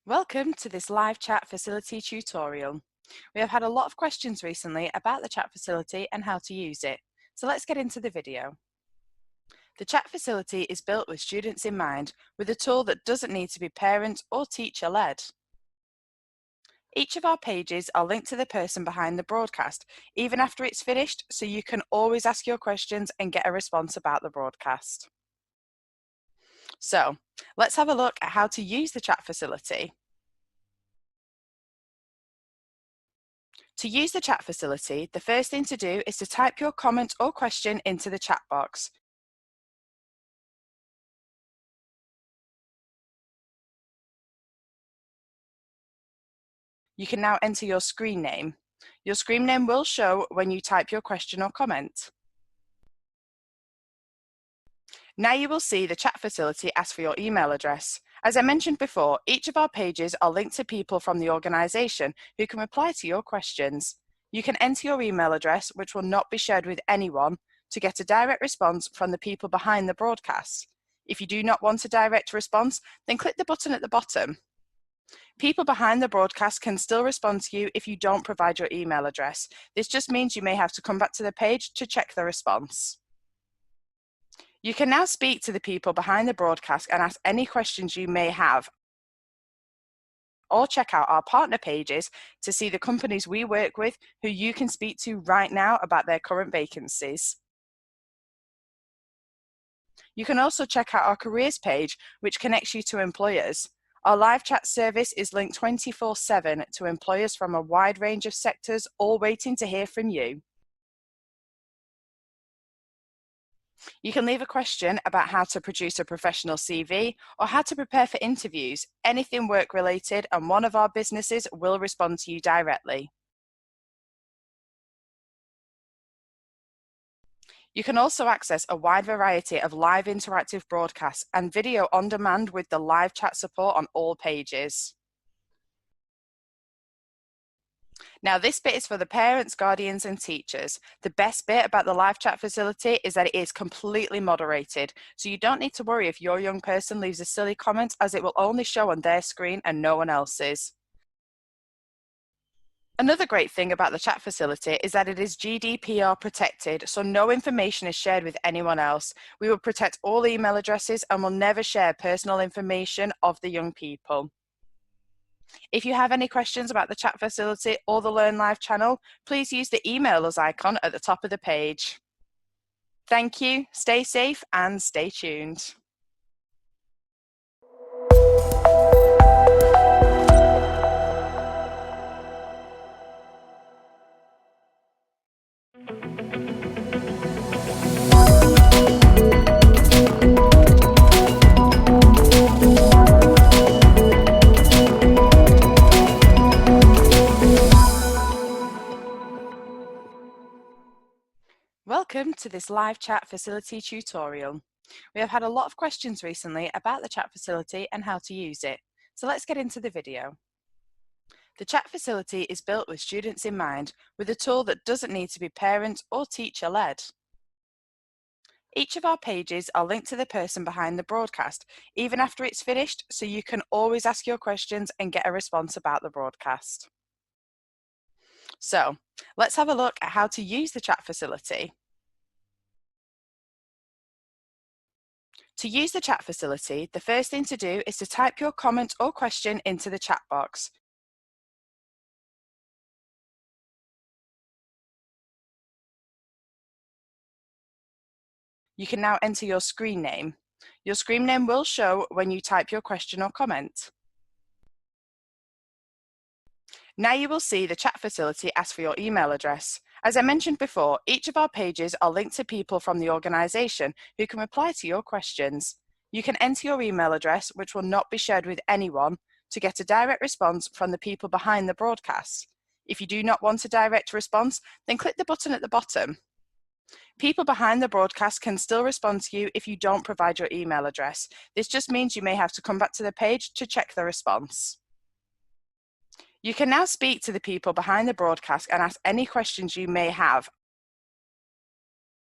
Welcome to this live chat facility tutorial. We have had a lot of questions recently about the chat facility and how to use it, so let's get into the video. The chat facility is built with students in mind, with a tool that doesn't need to be parent or teacher led. Each of our pages are linked to the person behind the broadcast, even after it's finished, so you can always ask your questions and get a response about the broadcast. So, let's have a look at how to use the chat facility. To use the chat facility, the first thing to do is to type your comment or question into the chat box. You can now enter your screen name. Your screen name will show when you type your question or comment. Now you will see the chat facility ask for your email address. As I mentioned before, each of our pages are linked to people from the organisation who can reply to your questions. You can enter your email address, which will not be shared with anyone, to get a direct response from the people behind the broadcast. If you do not want a direct response, then click the button at the bottom. People behind the broadcast can still respond to you if you don't provide your email address. This just means you may have to come back to the page to check the response. You can now speak to the people behind the broadcast and ask any questions you may have, or check out our partner pages to see the companies we work with who you can speak to right now about their current vacancies. You can also check out our careers page, which connects you to employers. Our live chat service is linked 24/7 to employers from a wide range of sectors, all waiting to hear from you. You can leave a question about how to produce a professional CV or how to prepare for interviews, anything work related, and one of our businesses will respond to you directly. You can also access a wide variety of live interactive broadcasts and video on demand with the live chat support on all pages. Now this bit is for the parents, guardians and teachers. The best bit about the live chat facility is that it is completely moderated, so you don't need to worry if your young person leaves a silly comment, as it will only show on their screen and no one else's. Another great thing about the chat facility is that it is GDPR protected, so no information is shared with anyone else. We will protect all email addresses and will never share personal information of the young people. If you have any questions about the chat facility or the Learn Live channel, please use the email us icon at the top of the page. Thank you, stay safe and stay tuned. Welcome to this live chat facility tutorial. We have had a lot of questions recently about the chat facility and how to use it, so let's get into the video. The chat facility is built with students in mind, with a tool that doesn't need to be parent or teacher led. Each of our pages are linked to the person behind the broadcast, even after it's finished, so you can always ask your questions and get a response about the broadcast. So, let's have a look at how to use the chat facility. To use the chat facility, the first thing to do is to type your comment or question into the chat box. You can now enter your screen name. Your screen name will show when you type your question or comment. Now you will see the chat facility ask for your email address. As I mentioned before, each of our pages are linked to people from the organisation who can reply to your questions. You can enter your email address, which will not be shared with anyone, to get a direct response from the people behind the broadcast. If you do not want a direct response, then click the button at the bottom. People behind the broadcast can still respond to you if you don't provide your email address. This just means you may have to come back to the page to check the response. You can now speak to the people behind the broadcast and ask any questions you may have,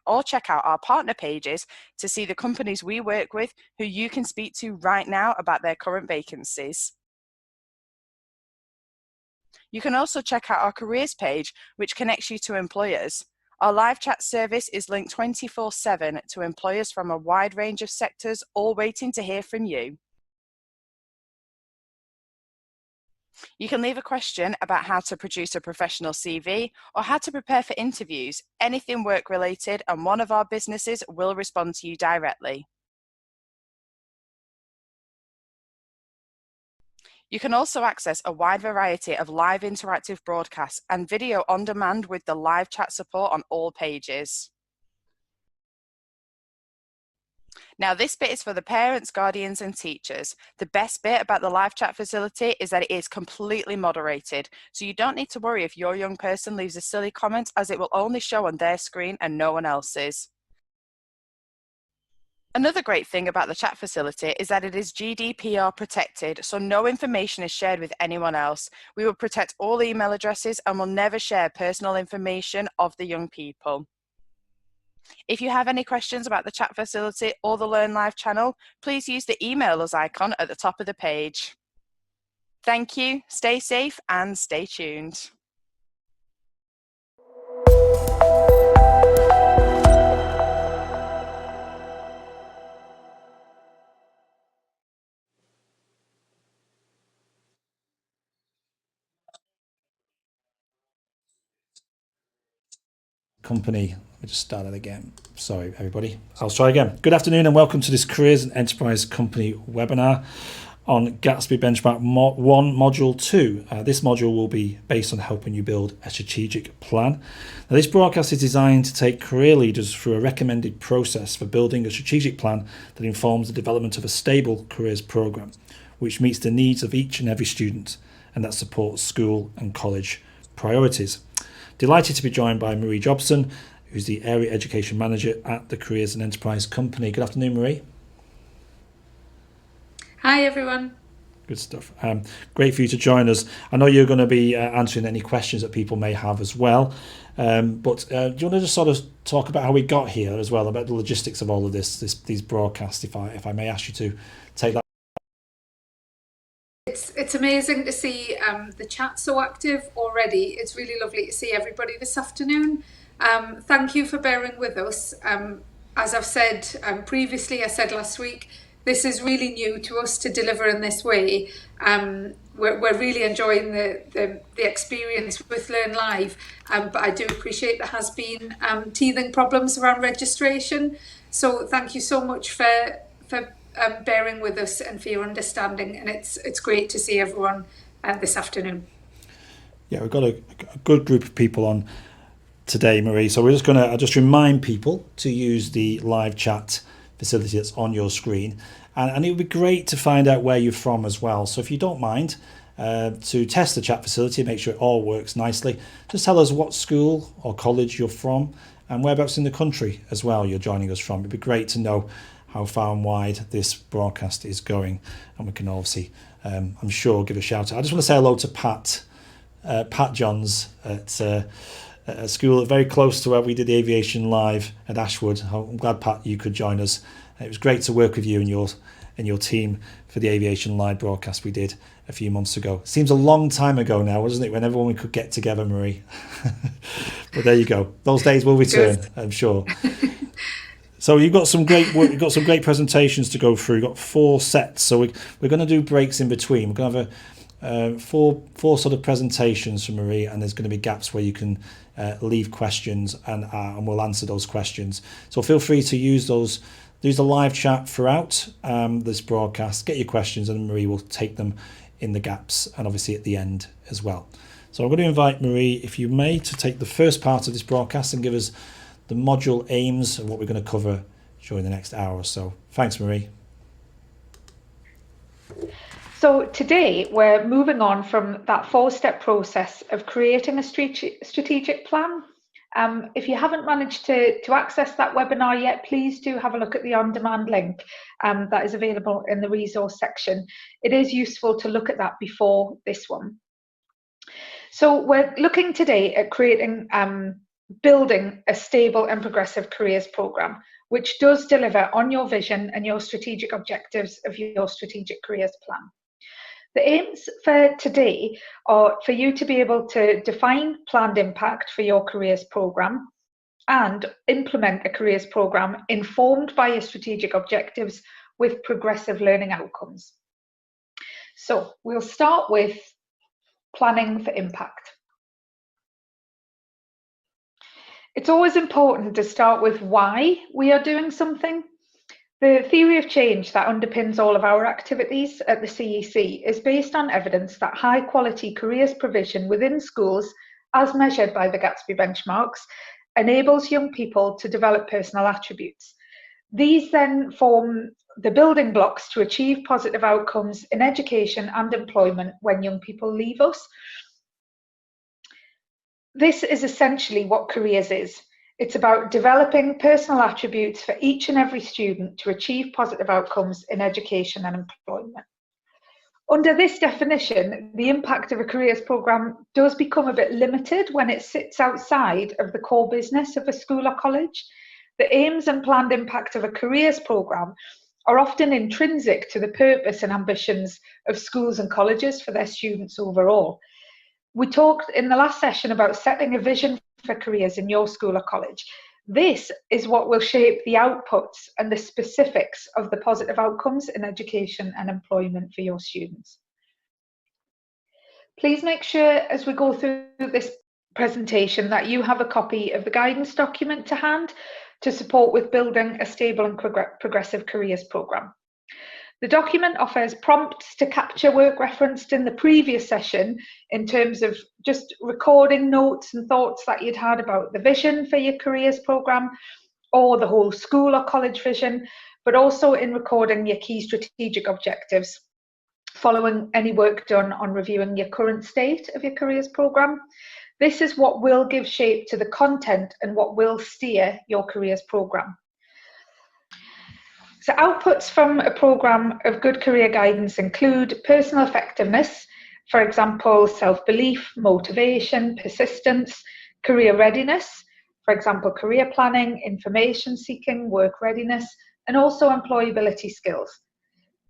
or check out our partner pages to see the companies we work with who you can speak to right now about their current vacancies. You can also check out our careers page, which connects you to employers. Our live chat service is linked 24/7 to employers from a wide range of sectors, all waiting to hear from you. You can leave a question about how to produce a professional CV or how to prepare for interviews, anything work related, and one of our businesses will respond to you directly. You can also access a wide variety of live interactive broadcasts and video on demand with the live chat support on all pages. Now, this bit is for the parents, guardians, and teachers. The best bit about the live chat facility is that it is completely moderated, so you don't need to worry if your young person leaves a silly comment, as it will only show on their screen and no one else's. Another great thing about the chat facility is that it is GDPR protected, so no information is shared with anyone else. We will protect all email addresses and will never share personal information of the young people. If you have any questions about the chat facility or the Learn Live channel, please use the email us icon at the top of the page. Thank you, stay safe and stay tuned. Company. Let me just start it again. Sorry, everybody. I'll try again. Good afternoon and welcome to this Careers and Enterprise Company webinar on Gatsby Benchmark 1 Module 2. This module will be based on helping you build a strategic plan. Now, this broadcast is designed to take career leaders through a recommended process for building a strategic plan that informs the development of a stable careers program, which meets the needs of each and every student and that supports school and college priorities. Delighted to be joined by Marie Jobson, who's the Area Education Manager at the Careers and Enterprise Company. Good afternoon, Marie. Hi, everyone. Good stuff. Great for you to join us. I know you're going to be answering any questions that people may have as well. But do you want to just sort of talk about how we got here as well, about the logistics of all of these broadcasts, if I may ask you to take that? It's amazing to see the chat so active already. It's really lovely to see everybody this afternoon. Thank you for bearing with us. As I've said previously, I said last week, this is really new to us to deliver in this way. We're really enjoying the experience with Learn Live, but I do appreciate there has been teething problems around registration. So thank you so much for bearing with us and for your understanding, and it's great to see everyone this afternoon. Yeah, we've got a good group of people on today, Marie. So we're just going to just remind people to use the live chat facility that's on your screen, and it would be great to find out where you're from as well. So if you don't mind, to test the chat facility, make sure it all works nicely, just tell us what school or college you're from and whereabouts in the country as well you're joining us from. It'd be great to know how far and wide this broadcast is going, and we can obviously, I'm sure, give a shout out. I just want to say hello to Pat Johns at a school very close to where we did the Aviation Live at Ashwood. I'm glad, Pat, you could join us. It was great to work with you and your team for the Aviation Live broadcast we did a few months ago. Seems a long time ago now, wasn't it, when everyone could get together, Marie? But there you go. Those days will return, I'm sure. So you've got some great presentations to go through. You've got 4 sets, so we're going to do breaks in between. We're going to have four sort of presentations from Marie, and there's going to be gaps where you can leave questions, and we'll answer those questions. So feel free to use the live chat throughout this broadcast. Get your questions, and Marie will take them in the gaps, and obviously at the end as well. So I'm going to invite Marie, if you may, to take the first part of this broadcast and give us the module aims and what we're going to cover during the next hour or so. Thanks, Marie. So today we're moving on from that 4-step process of creating a strategic plan If you haven't managed to access that webinar yet, please do have a look at the on-demand link that is available in the resource section. It is useful to look at that before this one. So we're looking today at building a stable and progressive careers programme, which does deliver on your vision and your strategic objectives of your strategic careers plan. The aims for today are for you to be able to define planned impact for your careers programme and implement a careers programme informed by your strategic objectives with progressive learning outcomes. So we'll start with planning for impact. It's always important to start with why we are doing something. The theory of change that underpins all of our activities at the CEC is based on evidence that high quality careers provision within schools, as measured by the Gatsby benchmarks, enables young people to develop personal attributes. These then form the building blocks to achieve positive outcomes in education and employment when young people leave us. This is essentially what careers is. It's about developing personal attributes for each and every student to achieve positive outcomes in education and employment. Under this definition, the impact of a careers programme does become a bit limited when it sits outside of the core business of a school or college. The aims and planned impact of a careers programme are often intrinsic to the purpose and ambitions of schools and colleges for their students overall. We talked in the last session about setting a vision for careers in your school or college. This is what will shape the outputs and the specifics of the positive outcomes in education and employment for your students. Please make sure as we go through this presentation that you have a copy of the guidance document to hand to support with building a stable and progressive careers programme. The document offers prompts to capture work referenced in the previous session in terms of just recording notes and thoughts that you'd had about the vision for your careers programme or the whole school or college vision, but also in recording your key strategic objectives following any work done on reviewing your current state of your careers programme. This is what will give shape to the content and what will steer your careers programme. So outputs from a programme of good career guidance include personal effectiveness, for example, self-belief, motivation, persistence, career readiness, for example, career planning, information seeking, work readiness, and also employability skills.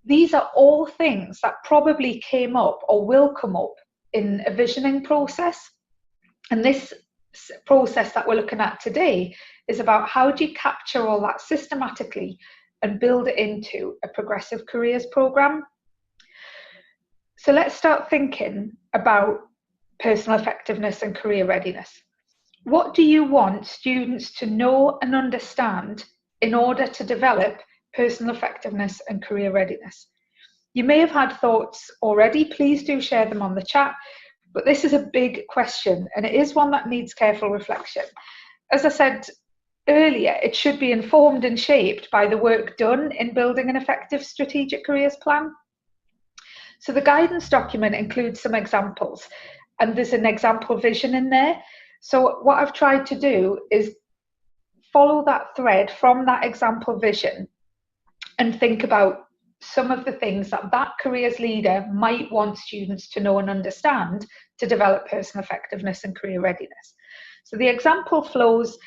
These are all things that probably came up or will come up in a visioning process. And this process that we're looking at today is about how do you capture all that systematically and build it into a progressive careers programme. So let's start thinking about personal effectiveness and career readiness. What do you want students to know and understand in order to develop personal effectiveness and career readiness? You may have had thoughts already, please do share them on the chat, but this is a big question and it is one that needs careful reflection. As I said earlier, it should be informed and shaped by the work done in building an effective strategic careers plan. So the guidance document includes some examples and there's an example vision in there. So what I've tried to do is follow that thread from that example vision and think about some of the things that that careers leader might want students to know and understand to develop personal effectiveness and career readiness. So the example flows.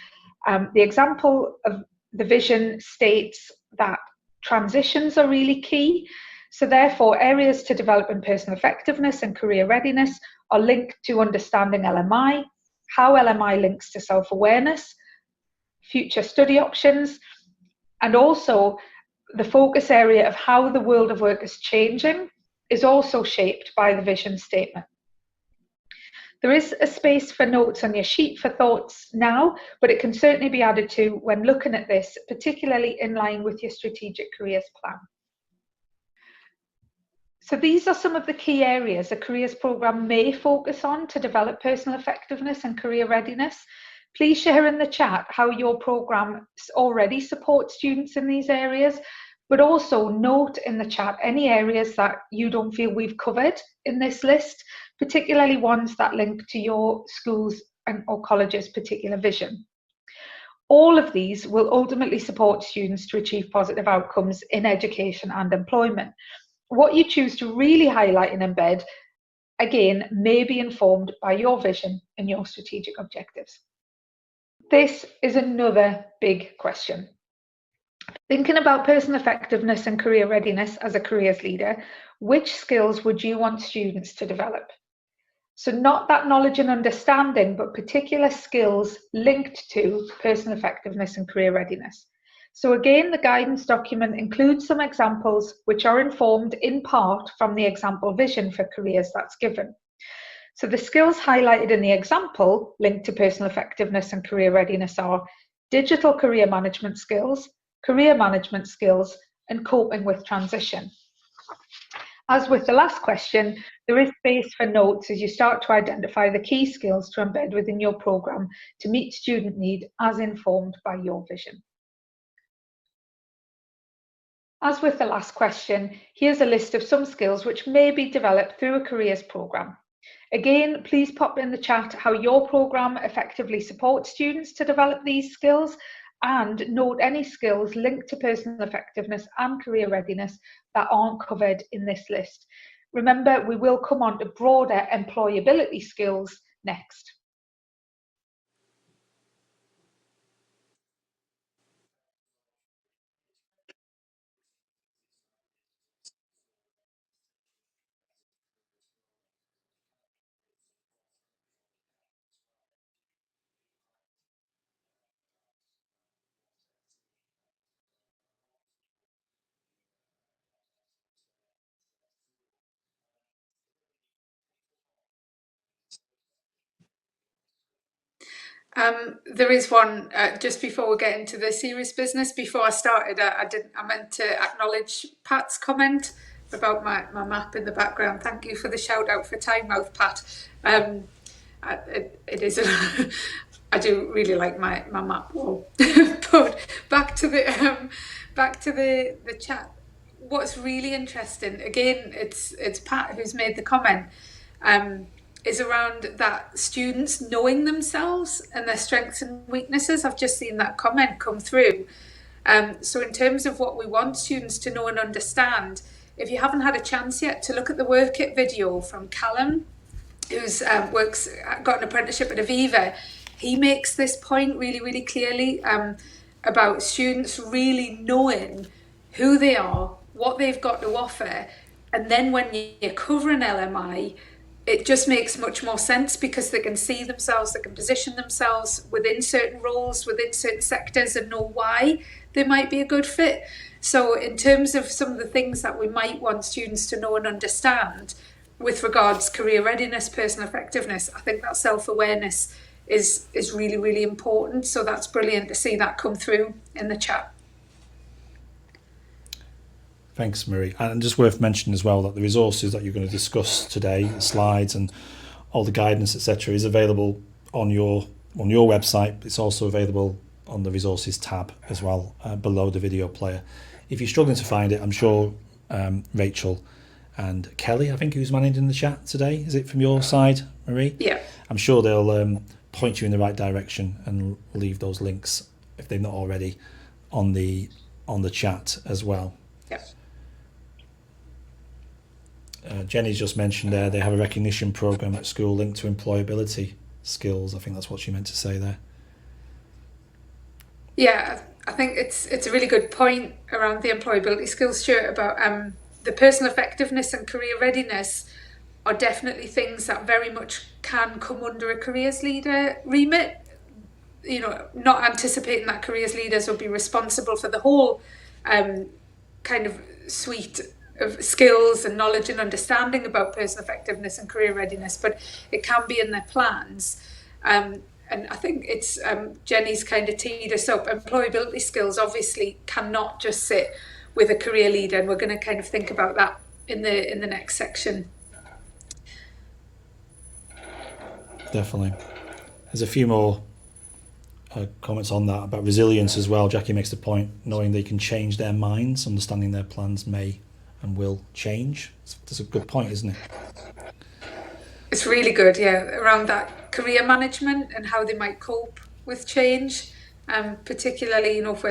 The example of the vision states that transitions are really key. So therefore, areas to develop in personal effectiveness and career readiness are linked to understanding LMI, how LMI links to self-awareness, future study options, and also the focus area of how the world of work is changing is also shaped by the vision statement. There is a space for notes on your sheet for thoughts now, but it can certainly be added to when looking at this, particularly in line with your strategic careers plan. So these are some of the key areas a careers programme may focus on to develop personal effectiveness and career readiness. Please share in the chat how your programme already supports students in these areas, but also note in the chat any areas that you don't feel we've covered in this list, particularly ones that link to your school's or college's particular vision. All of these will ultimately support students to achieve positive outcomes in education and employment. What you choose to really highlight and embed, again, may be informed by your vision and your strategic objectives. This is another big question. Thinking about personal effectiveness and career readiness as a careers leader, which skills would you want students to develop? So not that knowledge and understanding, but particular skills linked to personal effectiveness and career readiness. So again, the guidance document includes some examples which are informed in part from the example vision for careers that's given. So the skills highlighted in the example linked to personal effectiveness and career readiness are digital career management skills, and coping with transition. As with the last question, there is space for notes as you start to identify the key skills to embed within your programme to meet student need as informed by your vision. As with the last question, here's a list of some skills which may be developed through a careers programme. Again, please pop in the chat how your programme effectively supports students to develop these skills, and note any skills linked to personal effectiveness and career readiness that aren't covered in this list. Remember, we will come on to broader employability skills next. There is one just before we get into the serious business. Before I started, I meant to acknowledge Pat's comment about my map in the background. Thank you for the shout out for Time Mouth, Pat. It is I do really like my map wall. But back to the chat. What's really interesting, again, it's Pat who's made the comment. Is around that students knowing themselves and their strengths and weaknesses. I've just seen that comment come through. So in terms of what we want students to know and understand, if you haven't had a chance yet to look at the Work It video from Callum, who's got an apprenticeship at Aviva, he makes this point really, really clearly about students really knowing who they are, what they've got to offer, and then when you're covering LMI, it just makes much more sense because they can see themselves, they can position themselves within certain roles, within certain sectors, and know why they might be a good fit. So in terms of some of the things that we might want students to know and understand with regards career readiness, personal effectiveness, I think that self-awareness is really, really important. So that's brilliant to see that come through in the chat. Thanks, Marie. And just worth mentioning as well that the resources that you're going to discuss today, the slides and all the guidance, etc., is available on your website. It's also available on the resources tab as well below the video player. If you're struggling to find it, I'm sure Rachel and Kelly, I think, who's managing the chat today, is it from your side, Marie? Yeah. I'm sure they'll point you in the right direction and leave those links, if they're not already, on the chat as well. Yeah. Jenny's just mentioned there they have a recognition program at school linked to employability skills. I think that's what she meant to say there. Yeah, I think it's a really good point around the employability skills, Stuart, about the personal effectiveness and career readiness are definitely things that very much can come under a careers leader remit. You know, not anticipating that careers leaders will be responsible for the whole kind of suite of skills and knowledge and understanding about personal effectiveness and career readiness, but it can be in their plans. And I think it's Jenny's kind of teed us up. Employability skills obviously cannot just sit with a career leader, and we're going to kind of think about that in the next section. Definitely. There's a few more comments on that about resilience as well. Jackie makes the point, knowing they can change their minds, understanding their plans may and will change. That's a good point, isn't it? It's really good, yeah, around that career management and how they might cope with change, particularly, if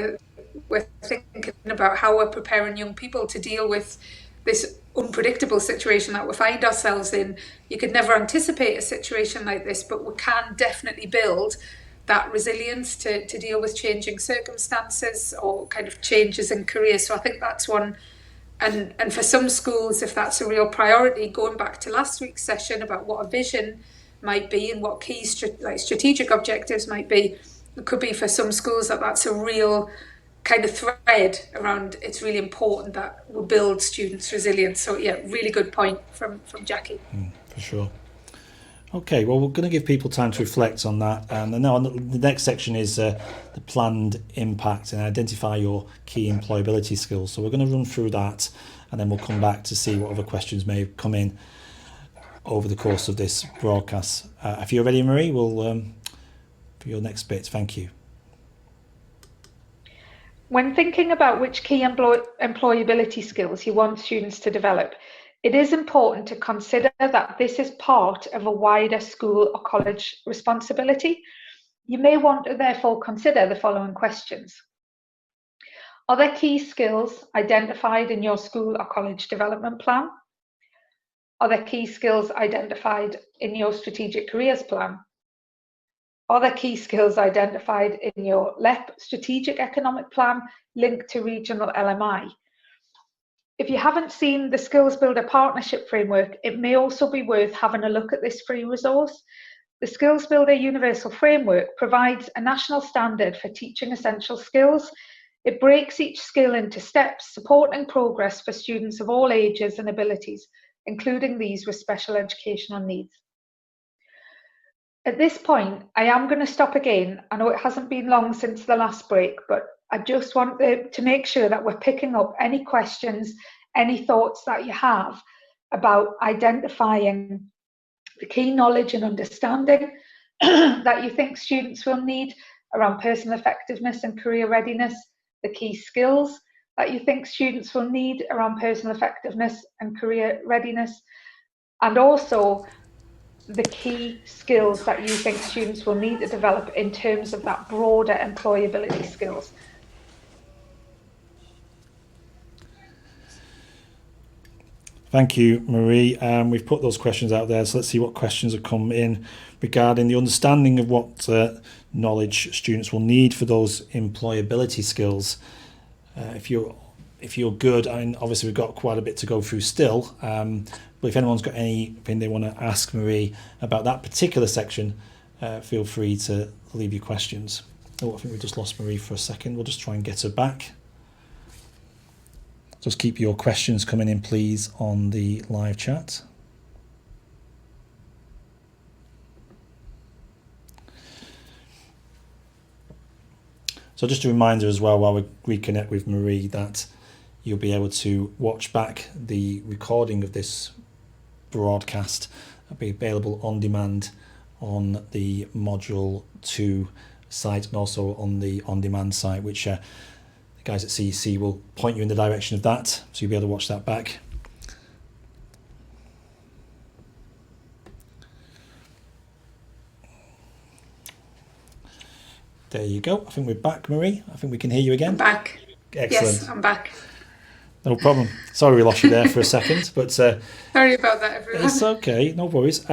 we're thinking about how we're preparing young people to deal with this unpredictable situation that we find ourselves in. You could never anticipate a situation like this, but we can definitely build that resilience to deal with changing circumstances or kind of changes in careers. So I think that's one. And for some schools, if that's a real priority, going back to last week's session about what a vision might be and what key strategic objectives might be, it could be for some schools that's a real kind of thread around. It's really important that we build students' resilience. So yeah, really good point from Jackie. For sure. Okay, well, we're going to give people time to reflect on that. And now the next section is the planned impact and identify your key employability skills. So we're going to run through that, and then we'll come back to see what other questions may come in over the course of this broadcast. If you're ready, Marie, we'll for your next bit. Thank you. When thinking about which key employability skills you want students to develop, it is important to consider that this is part of a wider school or college responsibility. You may want to therefore consider the following questions. Are there key skills identified in your school or college development plan? Are there key skills identified in your strategic careers plan? Are there key skills identified in your LEP strategic economic plan linked to regional LMI? If you haven't seen the Skills Builder Partnership Framework, it may also be worth having a look at this free resource. The Skills Builder Universal Framework provides a national standard for teaching essential skills. It breaks each skill into steps, supporting progress for students of all ages and abilities, including these with special educational needs. At this point, I am going to stop again. I know it hasn't been long since the last break, but I just want to make sure that we're picking up any questions, any thoughts that you have about identifying the key knowledge and understanding that you think students will need around personal effectiveness and career readiness, the key skills that you think students will need around personal effectiveness and career readiness, and also the key skills that you think students will need to develop in terms of that broader employability skills. Thank you, Marie. We've put those questions out there, so let's see what questions have come in regarding the understanding of what knowledge students will need for those employability skills. If you're good, I mean, obviously we've got quite a bit to go through still, but if anyone's got anything they want to ask Marie about that particular section, feel free to leave your questions. Oh, I think we just lost Marie for a second. We'll just try and get her back. Just keep your questions coming in, please, on the live chat. So just a reminder as well, while we reconnect with Marie, that you'll be able to watch back the recording of this broadcast. It'll be available on demand on the Module 2 site and also on the on-demand site, which the guys at CEC will point you in the direction of that, so you'll be able to watch that back. There you go. I think we're back, Marie. I think we can hear you again. I'm back. Excellent. Yes, I'm back. No problem. Sorry we lost you there for a second, but sorry about that, everyone. It's okay. No worries.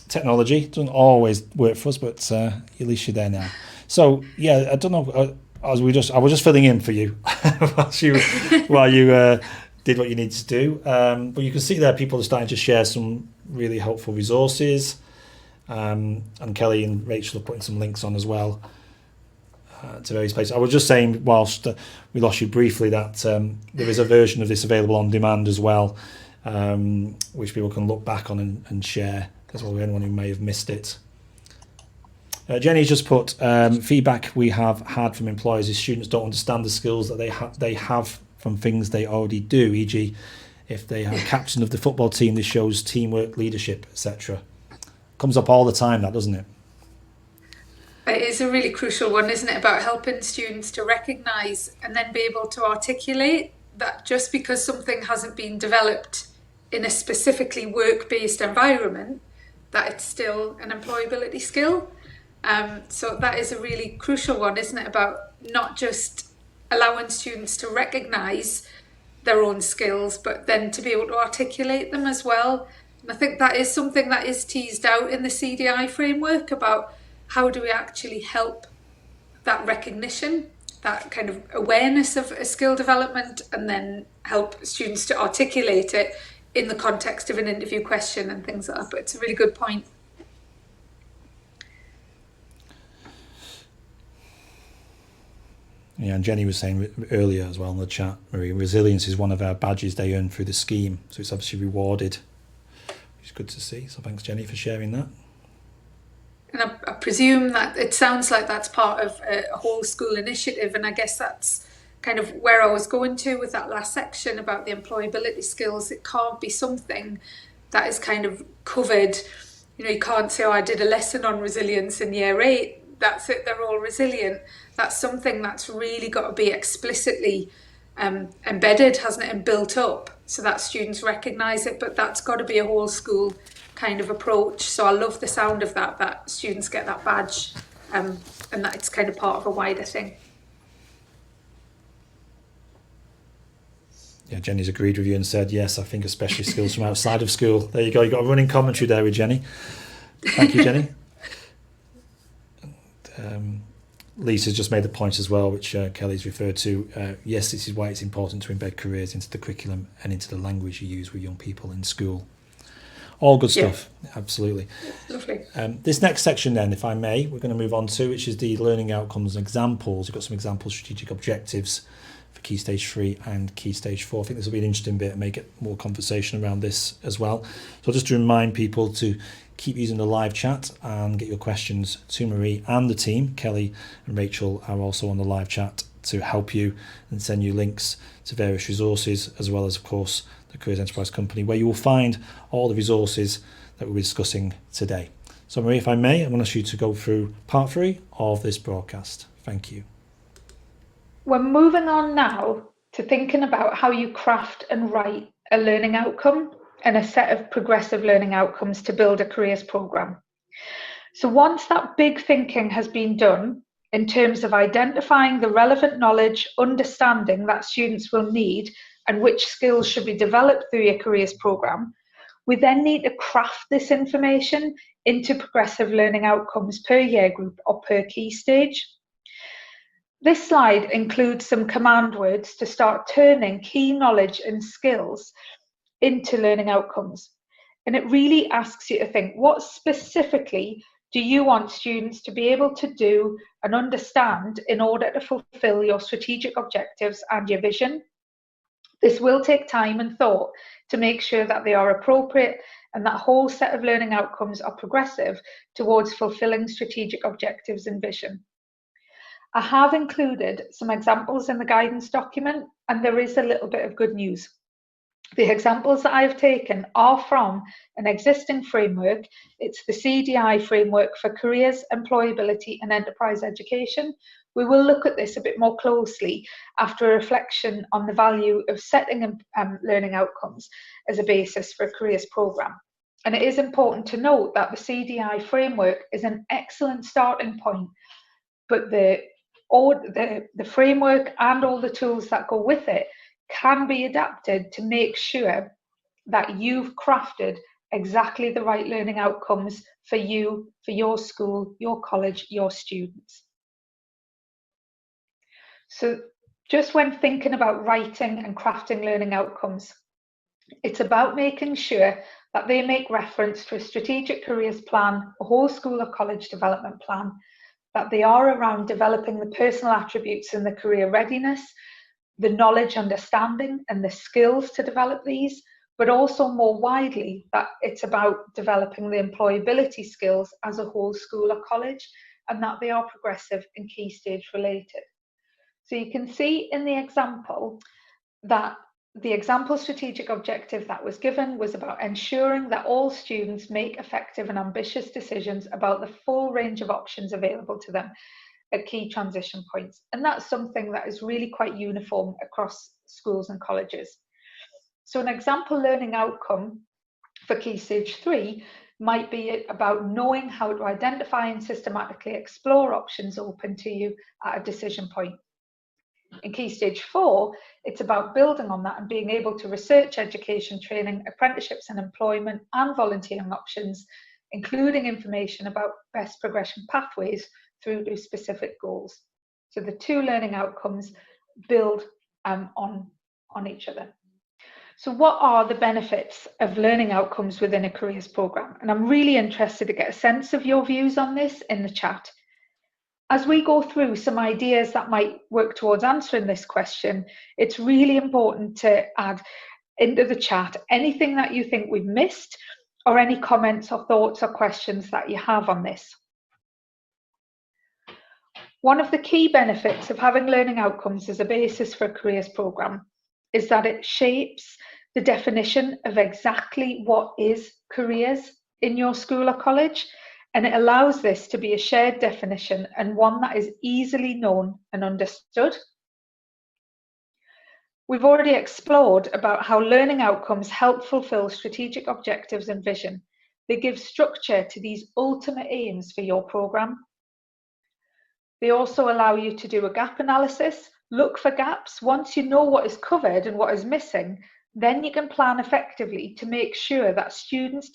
Technology doesn't always work for us, but at least you're there now. So yeah, I don't know. I was just filling in for you while you did what you needed to do. But you can see there people are starting to share some really helpful resources, and Kelly and Rachel are putting some links on as well to various places. I was just saying, whilst we lost you briefly, that there is a version of this available on demand as well, which people can look back on and share as well with anyone who may have missed it. Jenny's just put feedback we have had from employers is students don't understand the skills that they have from things they already do, e.g. if they are captain of the football team, this shows teamwork, leadership, etc. Comes up all the time, that, doesn't it? It is a really crucial one, isn't it, about helping students to recognise and then be able to articulate that just because something hasn't been developed in a specifically work-based environment that it's still an employability skill. So that is a really crucial one, isn't it, about not just allowing students to recognise their own skills, but then to be able to articulate them as well. And I think that is something that is teased out in the CDI framework about how do we actually help that recognition, that kind of awareness of a skill development, and then help students to articulate it in the context of an interview question and things like that. But it's a really good point. Yeah, and Jenny was saying earlier as well in the chat, Marie, resilience is one of our badges they earn through the scheme, so it's obviously rewarded, which is good to see. So thanks, Jenny, for sharing that. And I presume that it sounds like that's part of a whole school initiative, and I guess that's kind of where I was going to with that last section about the employability skills. It can't be something that is kind of covered. You know, you can't say, oh, I did a lesson on resilience in year 8, that's it, they're all resilient. That's something that's really got to be explicitly embedded, hasn't it, and built up so that students recognise it, but that's got to be a whole school kind of approach. So I love the sound of that students get that badge, and that it's kind of part of a wider thing. Yeah, Jenny's agreed with you and said, yes, I think especially skills from outside of school. There you go, you got a running commentary there with Jenny. Thank you, Jenny. Lisa's just made the point as well, which Kelly's referred to. Yes, this is why it's important to embed careers into the curriculum and into the language you use with young people in school. All good stuff, yeah. Absolutely. Lovely. This next section then, if I may, we're going to move on to, which is the learning outcomes and examples. We've got some example strategic objectives for Key Stage 3 and Key Stage 4. I think this will be an interesting bit and may get more conversation around this as well. So just to remind people to keep using the live chat and get your questions to Marie and the team. Kelly and Rachel are also on the live chat to help you and send you links to various resources, as well as, of course, the Careers Enterprise Company, where you will find all the resources that we're discussing today. So Marie, if I may, I'm going to ask you to go through part 3 of this broadcast. Thank you. We're moving on now to thinking about how you craft and write a learning outcome and a set of progressive learning outcomes to build a careers programme. So once that big thinking has been done in terms of identifying the relevant knowledge, understanding that students will need and which skills should be developed through your careers programme, we then need to craft this information into progressive learning outcomes per year group or per key stage. This slide includes some command words to start turning key knowledge and skills into learning outcomes. And it really asks you to think, what specifically do you want students to be able to do and understand in order to fulfill your strategic objectives and your vision? This will take time and thought to make sure that they are appropriate and that whole set of learning outcomes are progressive towards fulfilling strategic objectives and vision. I have included some examples in the guidance document, and there is a little bit of good news. The examples that I've taken are from an existing framework. It's the CDI framework for careers, employability and enterprise education. We will look at this a bit more closely after a reflection on the value of setting learning outcomes as a basis for a careers programme. And it is important to note that the CDI framework is an excellent starting point, but the framework and all the tools that go with it can be adapted to make sure that you've crafted exactly the right learning outcomes for you, for your school, your college, your students. So just when thinking about writing and crafting learning outcomes, it's about making sure that they make reference to a strategic careers plan, a whole school or college development plan, that they are around developing the personal attributes and the career readiness, the knowledge, understanding and the skills to develop these, but also more widely that it's about developing the employability skills as a whole school or college, and that they are progressive and key stage related. So you can see in the example that the example strategic objective that was given was about ensuring that all students make effective and ambitious decisions about the full range of options available to them at key transition points. And that's something that is really quite uniform across schools and colleges. So an example learning outcome for Key Stage 3 might be about knowing how to identify and systematically explore options open to you at a decision point. In Key Stage 4, it's about building on that and being able to research education, training, apprenticeships and employment and volunteering options, including information about best progression pathways through to specific goals. So the two learning outcomes build on each other. So what are the benefits of learning outcomes within a careers programme? And I'm really interested to get a sense of your views on this in the chat. As we go through some ideas that might work towards answering this question, it's really important to add into the chat anything that you think we've missed or any comments or thoughts or questions that you have on this. One of the key benefits of having learning outcomes as a basis for a careers programme is that it shapes the definition of exactly what is careers in your school or college, and it allows this to be a shared definition and one that is easily known and understood. We've already explored about how learning outcomes help fulfil strategic objectives and vision. They give structure to these ultimate aims for your programme. They also allow you to do a gap analysis, look for gaps. Once you know what is covered and what is missing, then you can plan effectively to make sure that students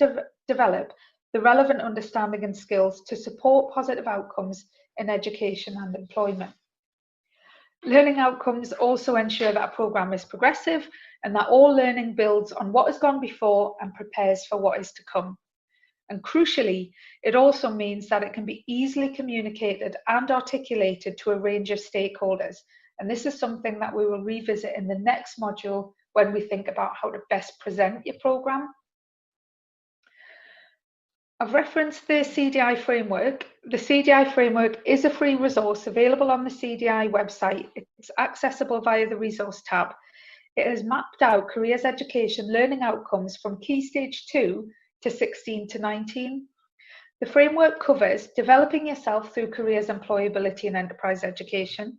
develop the relevant understanding and skills to support positive outcomes in education and employment. Learning outcomes also ensure that a programme is progressive and that all learning builds on what has gone before and prepares for what is to come. And crucially, it also means that it can be easily communicated and articulated to a range of stakeholders. And this is something that we will revisit in the next module when we think about how to best present your programme. I've referenced the CDI framework. The CDI framework is a free resource available on the CDI website. It's accessible via the resource tab. It has mapped out careers education learning outcomes from Key Stage 2 to 16 to 19. The framework covers developing yourself through careers, employability and enterprise education,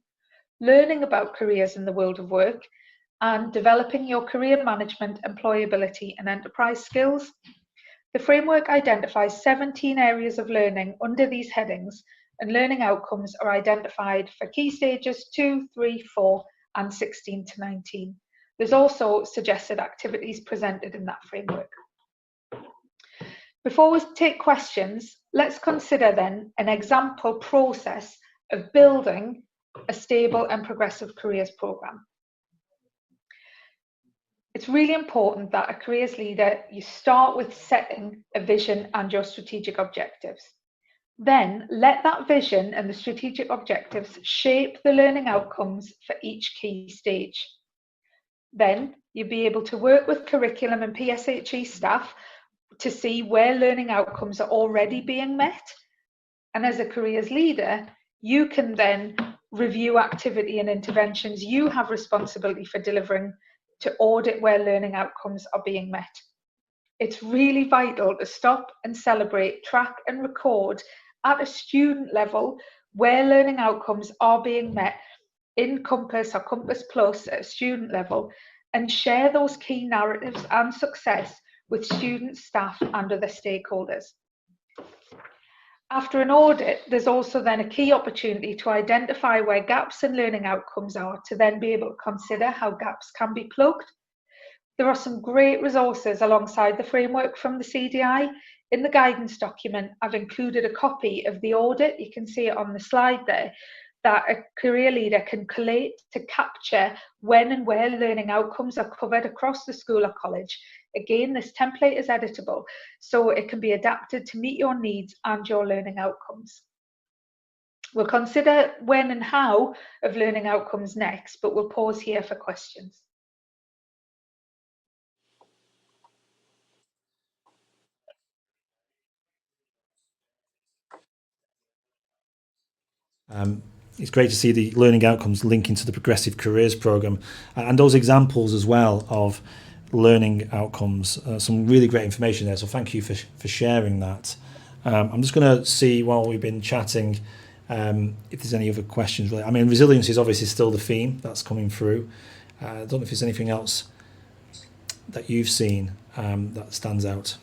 learning about careers in the world of work, and developing your career management, employability and enterprise skills. The framework identifies 17 areas of learning under these headings, and learning outcomes are identified for key stages 2, 3, 4 and 16 to 19. There's also suggested activities presented in that framework. Before we take questions, let's consider then an example process of building a stable and progressive careers programme. It's really important that a careers leader, you start with setting a vision and your strategic objectives. Then let that vision and the strategic objectives shape the learning outcomes for each key stage. Then you'll be able to work with curriculum and PSHE staff to see where learning outcomes are already being met. And as a careers leader, you can then review activity and interventions you have responsibility for delivering to audit where learning outcomes are being met. It's really vital to stop and celebrate, track and record at a student level where learning outcomes are being met in Compass or Compass Plus at a student level, and share those key narratives and success with students, staff and other stakeholders. After an audit, there's also then a key opportunity to identify where gaps in learning outcomes are, to then be able to consider how gaps can be plugged. There are some great resources alongside the framework from the CDI. In the guidance document, I've included a copy of the audit, you can see it on the slide there, that a career leader can collate to capture when and where learning outcomes are covered across the school or college. Again, this template is editable, so it can be adapted to meet your needs and your learning outcomes. We'll consider when and how of learning outcomes next, but we'll pause here for questions. It's great to see the learning outcomes linking to the Progressive Careers Programme and those examples as well of learning outcomes. Some really great information there, so thank you for sharing that. I'm just going to see while we've been chatting if there's any other questions. Really, I mean, resilience is obviously still the theme that's coming through. I don't know if there's anything else that you've seen. that stands out?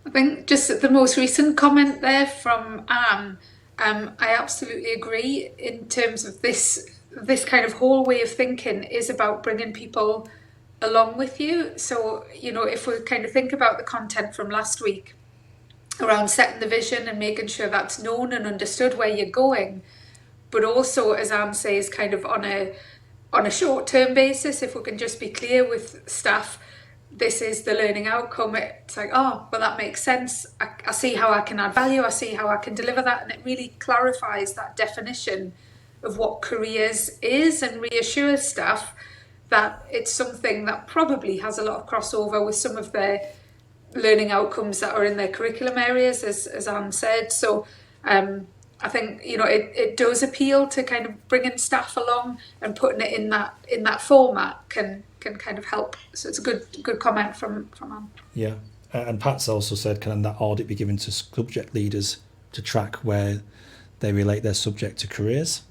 I think just the most recent comment there from Anne, I absolutely agree in terms of this kind of whole way of thinking is about bringing people along with you. So, you know, if we kind of think about the content from last week around setting the vision and making sure that's known and understood where you're going, but also, as Anne says, kind of on a short-term basis, if we can just be clear with staff, this is the learning outcome, it's like, oh, well, that makes sense. I see how I can add value, I see how I can deliver that, and it really clarifies that definition of what careers is and reassures staff that it's something that probably has a lot of crossover with some of their learning outcomes that are in their curriculum areas, as Anne said. So I think, you know, it does appeal to kind of bringing staff along, and putting it in that format can kind of help. So it's a good comment from Anne. Yeah, and Pat's also said, can that audit be given to subject leaders to track where they relate their subject to careers?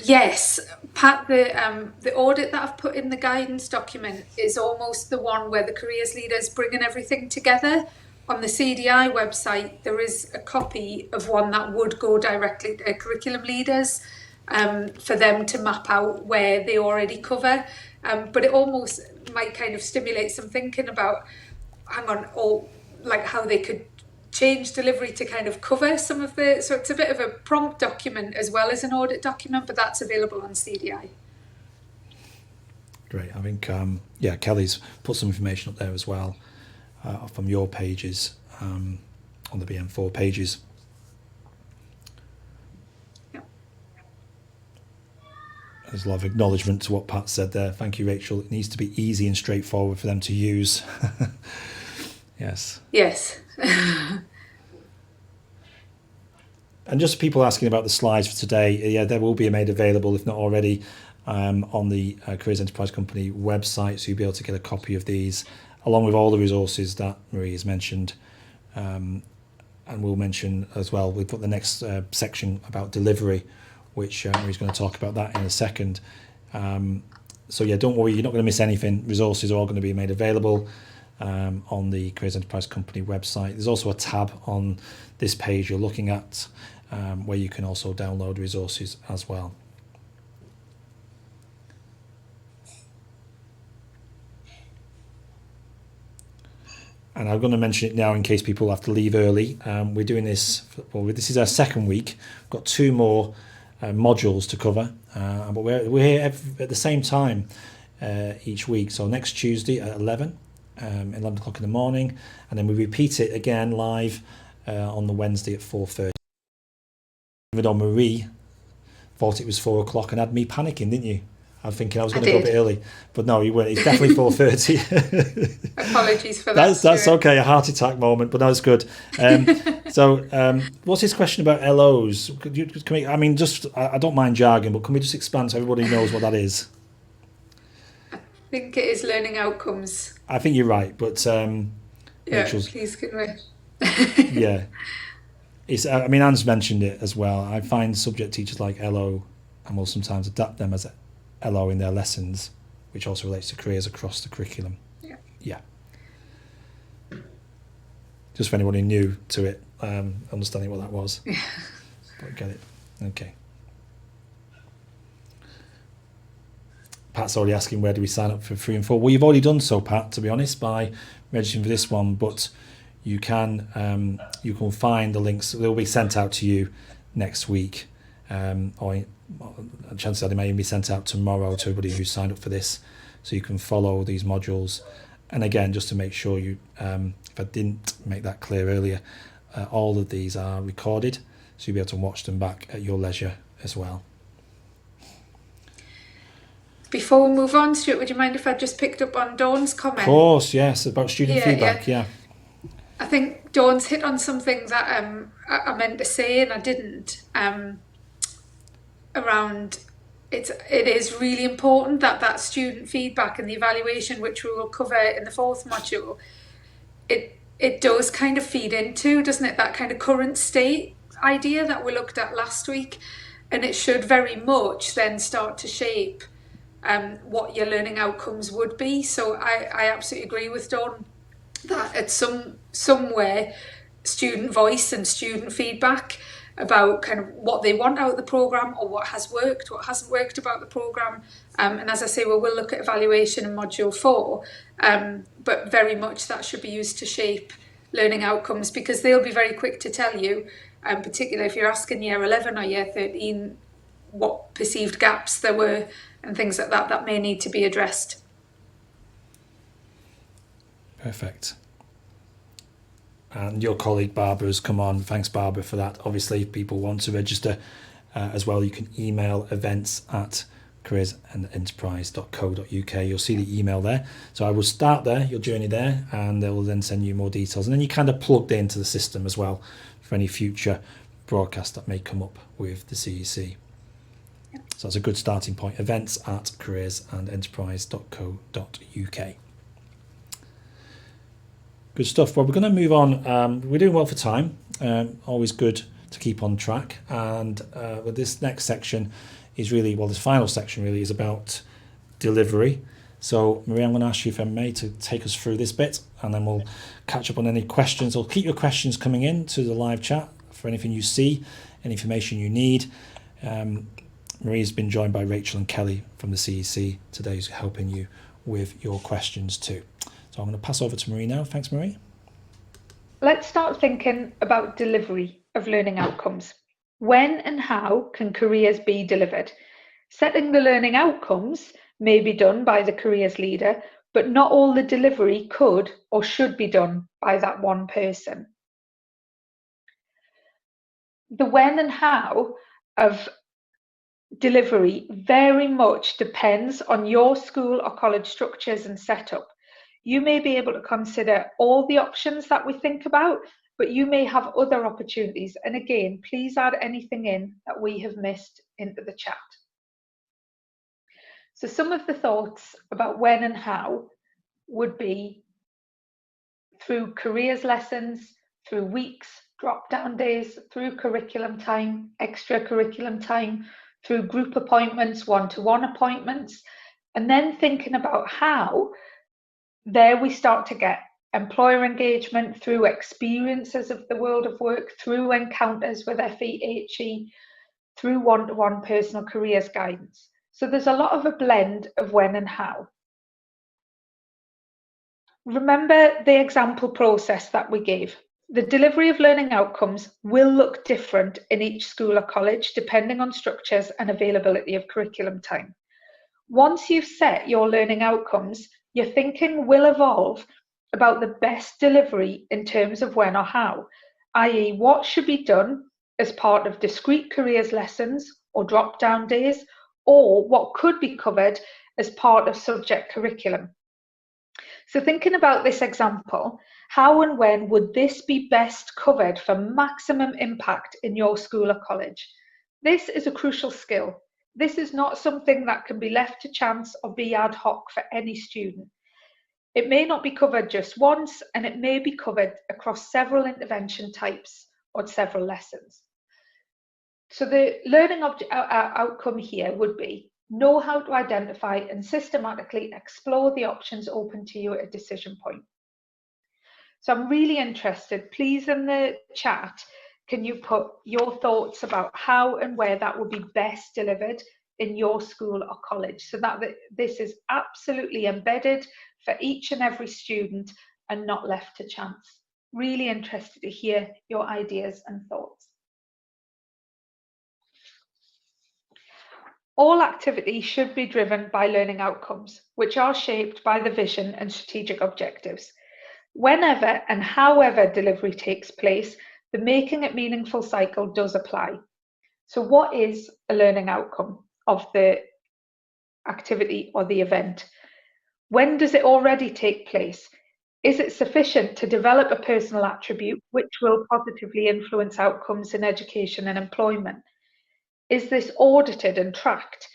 Yes, Pat, the audit that I've put in the guidance document is almost the one where the careers leaders bringing everything together. On the CDI website, there is a copy of one that would go directly to curriculum leaders for them to map out where they already cover. But it almost might kind of stimulate some thinking about, like how they could change delivery to kind of cover some of the, so it's a bit of a prompt document as well as an audit document, but that's available on CDI. Great. I think, Kelly's put some information up there as well from your pages, on the BM4 pages. Yeah. There's a lot of acknowledgement to what Pat said there. Thank you, Rachel. It needs to be easy and straightforward for them to use. Yes. Yes. And just people asking about the slides for today, yeah, they will be made available, if not already, on the Careers Enterprise Company website, so you'll be able to get a copy of these, along with all the resources that Marie has mentioned. And we'll mention as well, we've put the next section about delivery, which Marie's going to talk about that in a second. So yeah, don't worry, you're not going to miss anything. Resources are all going to be made available on the Careers Enterprise Company website. There's also a tab on this page you're looking at where you can also download resources as well. And I'm going to mention it now in case people have to leave early. We're doing this, well, this is our second week. We've got 2 more modules to cover, but we're here at the same time each week. So next Tuesday at 11 o'clock in the morning, and then we repeat it again live on the Wednesday at 4:30. Even though Marie thought it was 4 o'clock and had me panicking, didn't you? I'm thinking I was going to go a bit early, but no, you weren't. It's definitely 4:30. Apologies for that. That's okay, a heart attack moment, but that was good. So, what's his question about LOs? I don't mind jargon, but can we just expand so everybody knows what that is? I think it is learning outcomes. I think you're right, but please can we? Yeah, it's. Anne's mentioned it as well. I find subject teachers like LO, and will sometimes adapt them as LO in their lessons, which also relates to careers across the curriculum. Yeah. Just for anybody new to it, understanding what that was. But get it. Okay. Pat's already asking where do we sign up for 3 and 4. Well, you've already done so, Pat, to be honest, by registering for this one, but you can find the links. They'll be sent out to you next week, or chances are they may even be sent out tomorrow to everybody who's signed up for this, so you can follow these modules. And again, just to make sure you, if I didn't make that clear earlier, all of these are recorded, so you'll be able to watch them back at your leisure as well. Before we move on, Stuart, would you mind if I just picked up on Dawn's comment? Of course, yes, about student feedback, yeah. I think Dawn's hit on something that I meant to say and I didn't. Around it is really important that student feedback and the evaluation, which we will cover in the 4th module, it does kind of feed into, doesn't it, that kind of current state idea that we looked at last week, and it should very much then start to shape what your learning outcomes would be. So I absolutely agree with Dawn that at somewhere student voice and student feedback about kind of what they want out of the programme, or what has worked, what hasn't worked about the programme. And as I say, we'll look at evaluation in Module 4, but very much that should be used to shape learning outcomes, because they'll be very quick to tell you, particularly if you're asking Year 11 or Year 13, what perceived gaps there were and things like that that may need to be addressed. Perfect. And your colleague Barbara has come on. Thanks, Barbara, for that. Obviously, if people want to register as well, you can email events@careersанdenterprise.co.uk. You'll see the email there. So I will start there, your journey there, and they will then send you more details. And then you kind of plugged into the system as well for any future broadcast that may come up with the CEC. So that's a good starting point. Events@careersанdenterprise.co.uk. Good stuff. Well, we're going to move on. We're doing well for time. Always good to keep on track. And with this next section is really, well, this final section really is about delivery. So, Maria, I'm going to ask you, if I may, to take us through this bit, and then we'll catch up on any questions. I'll keep your questions coming in to the live chat for anything you see, any information you need. Maria's been joined by Rachel and Kelly from the CEC today, who's helping you with your questions too. So I'm going to pass over to Marie now. Thanks, Marie. Let's start thinking about delivery of learning outcomes. When and how can careers be delivered? Setting the learning outcomes may be done by the careers leader, but not all the delivery could or should be done by that one person. The when and how of delivery very much depends on your school or college structures and setup. You may be able to consider all the options that we think about, but you may have other opportunities. And again, please add anything in that we have missed into the chat. So some of the thoughts about when and how would be through careers lessons, through weeks, drop-down days, through curriculum time, extracurriculum time, through group appointments, one-to-one appointments, and then thinking about how. There we start to get employer engagement through experiences of the world of work, through encounters with FEHE, through one-to-one personal careers guidance. So there's a lot of a blend of when and how. Remember the example process that we gave. The delivery of learning outcomes will look different in each school or college depending on structures and availability of curriculum time. Once you've set your learning outcomes, your thinking will evolve about the best delivery in terms of when or how, i.e. what should be done as part of discrete careers lessons or drop-down days, or what could be covered as part of subject curriculum. So thinking about this example, how and when would this be best covered for maximum impact in your school or college? This is a crucial skill. This is not something that can be left to chance or be ad hoc for any student. It may not be covered just once, and it may be covered across several intervention types or several lessons. So the learning outcome here would be know how to identify and systematically explore the options open to you at a decision point. So I'm really interested, please in the chat, can you put your thoughts about how and where that would be best delivered in your school or college, so that this is absolutely embedded for each and every student and not left to chance. Really interested to hear your ideas and thoughts. All activity should be driven by learning outcomes, which are shaped by the vision and strategic objectives. Whenever and however delivery takes place, the making it meaningful cycle does apply. So what is a learning outcome of the activity or the event? When does it already take place? Is it sufficient to develop a personal attribute which will positively influence outcomes in education and employment? Is this audited and tracked?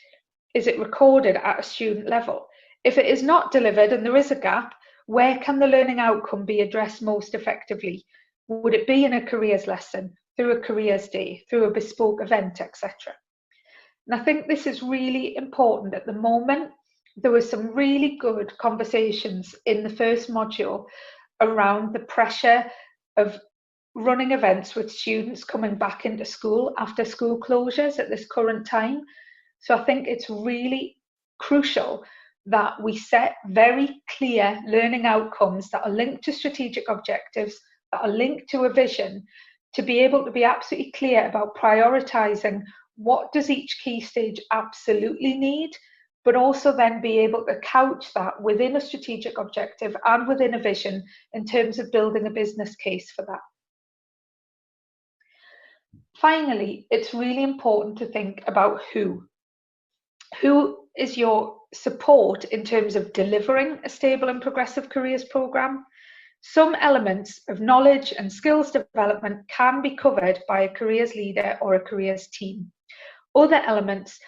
Is it recorded at a student level? If it is not delivered and there is a gap, where can the learning outcome be addressed most effectively? Would it be in a careers lesson, through a careers day, through a bespoke event, etc.? And I think this is really important at the moment there were some really good conversations in the first module around the pressure of running events with students coming back into school after school closures at this current time. So I think it's really crucial that we set very clear learning outcomes that are linked to strategic objectives, that are linked to a vision, to be able to be absolutely clear about prioritising what does each key stage absolutely need, but also then be able to couch that within a strategic objective and within a vision in terms of building a business case for that. Finally, it's really important to think about who. Who is your support in terms of delivering a stable and progressive careers programme? Some elements of knowledge and skills development can be covered by a careers leader or a careers team. Other elements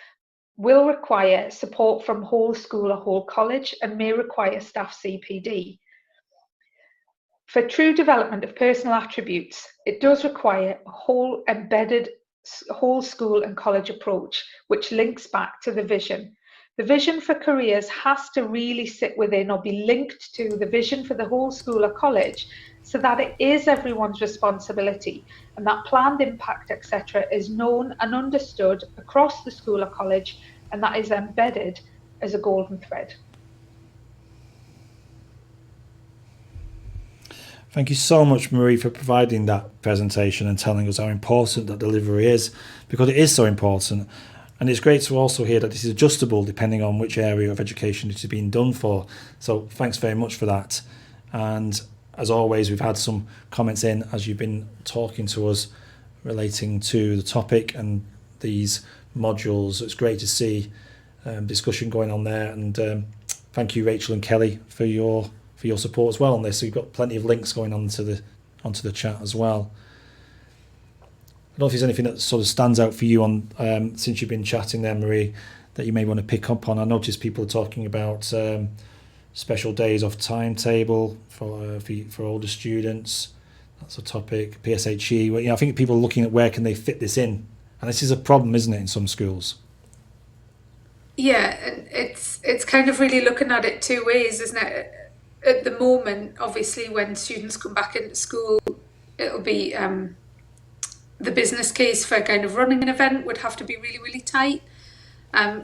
will require support from whole school or whole college and may require staff CPD. For true development of personal attributes, it does require a whole embedded whole school and college approach, which links back to the vision. The vision for careers has to really sit within or be linked to the vision for the whole school or college, so that it is everyone's responsibility and that planned impact, etc., is known and understood across the school or college, and that is embedded as a golden thread. Thank you so much, Marie, for providing that presentation and telling us how important that delivery is, because it is so important. And it's great to also hear that this is adjustable depending on which area of education it is being done for. So thanks very much for that. And as always, we've had some comments in as you've been talking to us relating to the topic and these modules. It's great to see discussion going on there. And thank you, Rachel and Kelly, for your support as well on this. So you've got plenty of links going onto the chat as well. I don't know if there's anything that sort of stands out for you on since you've been chatting there, Marie, that you may want to pick up on. I noticed people are talking about special days off timetable for older students. That's a topic. PSHE. Well, I think people are looking at where can they fit this in, and this is a problem, isn't it, in some schools? Yeah, and it's kind of really looking at it two ways, isn't it? At the moment, obviously, when students come back into school, it'll be the business case for kind of running an event would have to be really, really tight.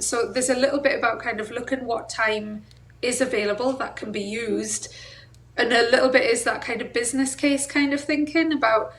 So there's a little bit about kind of looking what time is available that can be used, and a little bit is that kind of business case kind of thinking about,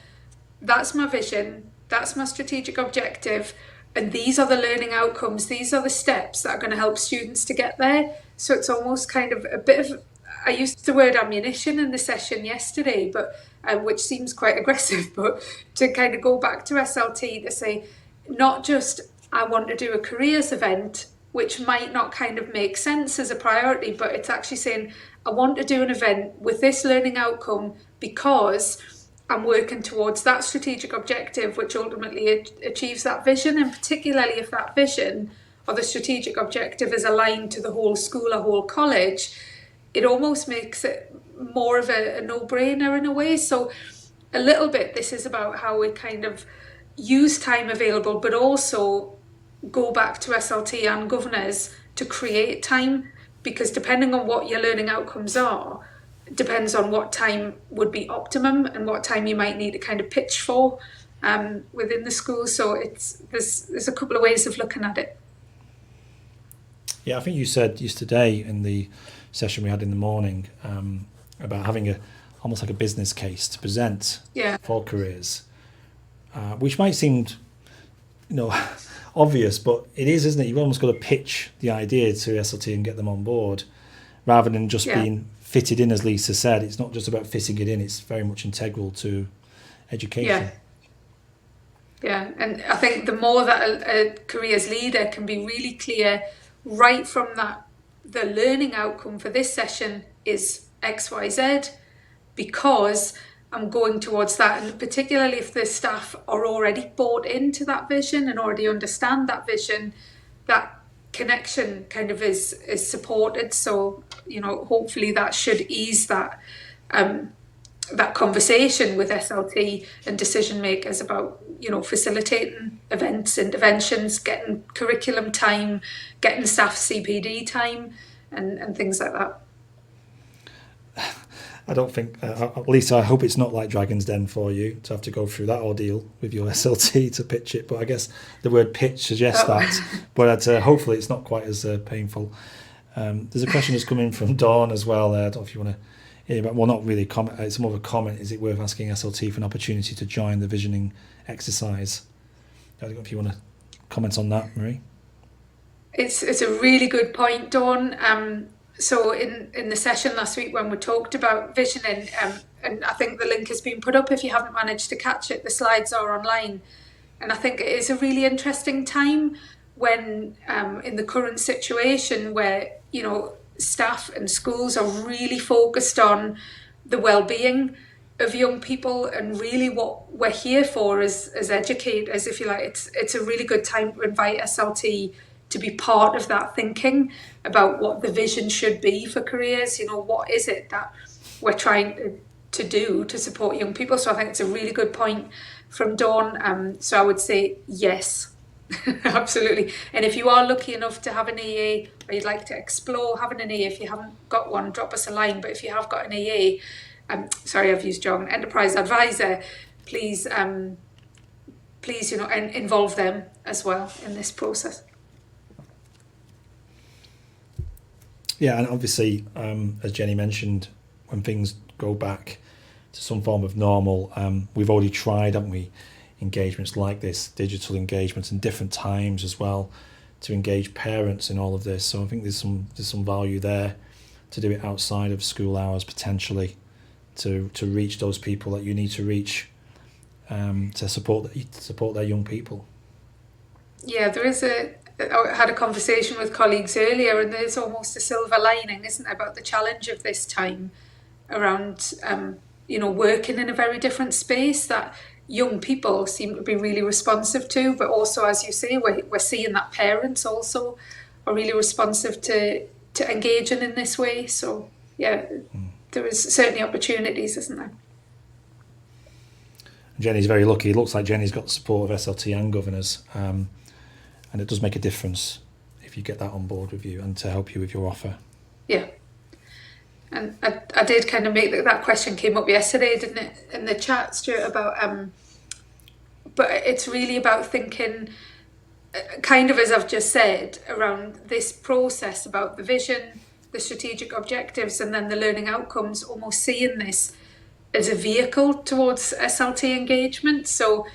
that's my vision, that's my strategic objective, and these are the learning outcomes, these are the steps that are going to help students to get there. So it's almost kind of a bit of, I used the word ammunition in the session yesterday, but which seems quite aggressive, but to kind of go back to SLT to say, not just I want to do a careers event, which might not kind of make sense as a priority, but it's actually saying, I want to do an event with this learning outcome because I'm working towards that strategic objective, which ultimately achieves that vision, and particularly if that vision or the strategic objective is aligned to the whole school or whole college, it almost makes it more of a no-brainer in a way. So a little bit, this is about how we kind of use time available, but also go back to SLT and governors to create time, because depending on what your learning outcomes are, depends on what time would be optimum and what time you might need to kind of pitch for within the school. So there's a couple of ways of looking at it. Yeah, I think you said yesterday in the session we had in the morning about having almost like a business case to present for careers, which might seem, obvious, but it is, isn't it? You've almost got to pitch the idea to SLT and get them on board, rather than just being fitted in, as Lisa said. It's not just about fitting it in; it's very much integral to education. Yeah, and I think the more that a careers leader can be really clear right from that, the learning outcome for this session is XYZ, because I'm going towards that, and particularly if the staff are already bought into that vision and already understand that vision, that connection kind of is supported. So hopefully that should ease that that conversation with SLT and decision makers about facilitating events, interventions, getting curriculum time, getting staff CPD time, and things like that. I don't think, at least I hope it's not like Dragon's Den for you to have to go through that ordeal with your SLT to pitch it. But I guess the word pitch suggests that. But hopefully it's not quite as painful. There's a question that's coming from Dawn as well. I don't know if you want to hear about, well, not really comment. It's more of a comment. Is it worth asking SLT for an opportunity to join the visioning exercise? I don't know if you want to comment on that, Marie. It's a really good point, Dawn. So in the session last week when we talked about visioning, and I think the link has been put up if you haven't managed to catch it, the slides are online. And I think it is a really interesting time when in the current situation where, you know, staff and schools are really focused on the well-being of young people, and really what we're here for as educators, if you like. It's a really good time to invite SLT to be part of that thinking about what the vision should be for careers. You know, what is it that we're trying to do to support young people? So I think it's a really good point from Dawn. So I would say yes, absolutely. And if you are lucky enough to have an EA, or you'd like to explore having an EA, if you haven't got one, drop us a line. But if you have got an EA, sorry, I've used John, enterprise advisor, please, please, you know, and involve them as well in this process. Yeah, and obviously, as Jenny mentioned, when things go back to some form of normal, we've already tried, haven't we, engagements like this, digital engagements in different times as well, to engage parents in all of this. So I think there's some value there to do it outside of school hours potentially, to reach those people that you need to reach, to support their young people. Yeah, there is I had a conversation with colleagues earlier, and there's almost a silver lining, isn't there, about the challenge of this time around, you know, working in a very different space that young people seem to be really responsive to, but also, as you say, we're seeing that parents also are really responsive to engaging in this way. So yeah, there is certainly opportunities, isn't there? Jenny's very lucky. It looks like Jenny's got the support of SLT and governors. And it does make a difference if you get that on board with you and to help you with your offer. Yeah. And I did kind of make that question came up yesterday, didn't it, in the chat, Stuart, about, but it's really about thinking, kind of as I've just said, around this process about the vision, the strategic objectives, and then the learning outcomes, almost seeing this as a vehicle towards SLT engagement. So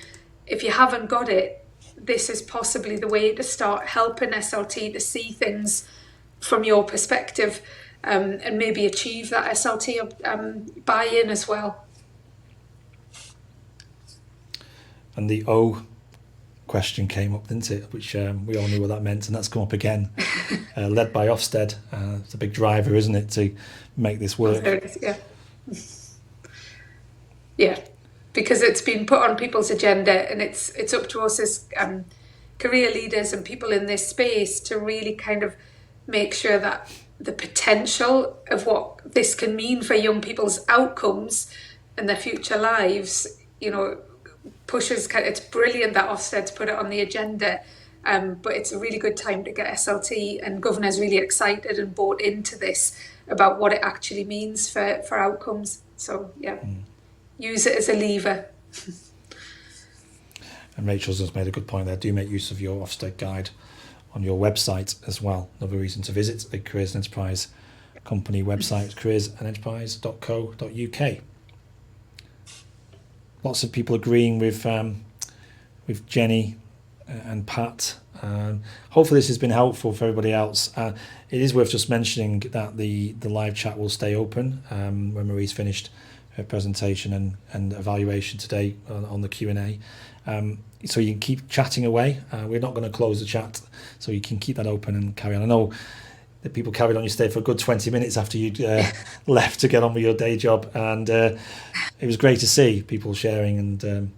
if you haven't got it, this is possibly the way to start helping SLT to see things from your perspective, and maybe achieve that SLT buy-in as well. And the O question came up, didn't it? Which we all knew what that meant, and that's come up again. Led by Ofsted. It's a big driver, isn't it, to make this work? There it is, yeah. Yeah. Because it's been put on people's agenda, and it's up to us as career leaders and people in this space to really kind of make sure that the potential of what this can mean for young people's outcomes and their future lives, you know, pushes. It's brilliant that Ofsted's put it on the agenda, but it's a really good time to get SLT and governors really excited and bought into this about what it actually means for outcomes. So yeah. Use it as a lever. And Rachel's just made a good point there. Do make use of your Ofsted guide on your website as well. Another reason to visit the Careers and Enterprise company website, careersandenterprise.co.uk. Lots of people agreeing with Jenny and Pat. Hopefully this has been helpful for everybody else. It is worth just mentioning that the live chat will stay open when Marie's finished her presentation and evaluation today on the Q&A. So you can keep chatting away. We're not going to close the chat, so you can keep that open and carry on. I know that people carried on. You stayed for a good 20 minutes after you'd left to get on with your day job, and it was great to see people sharing and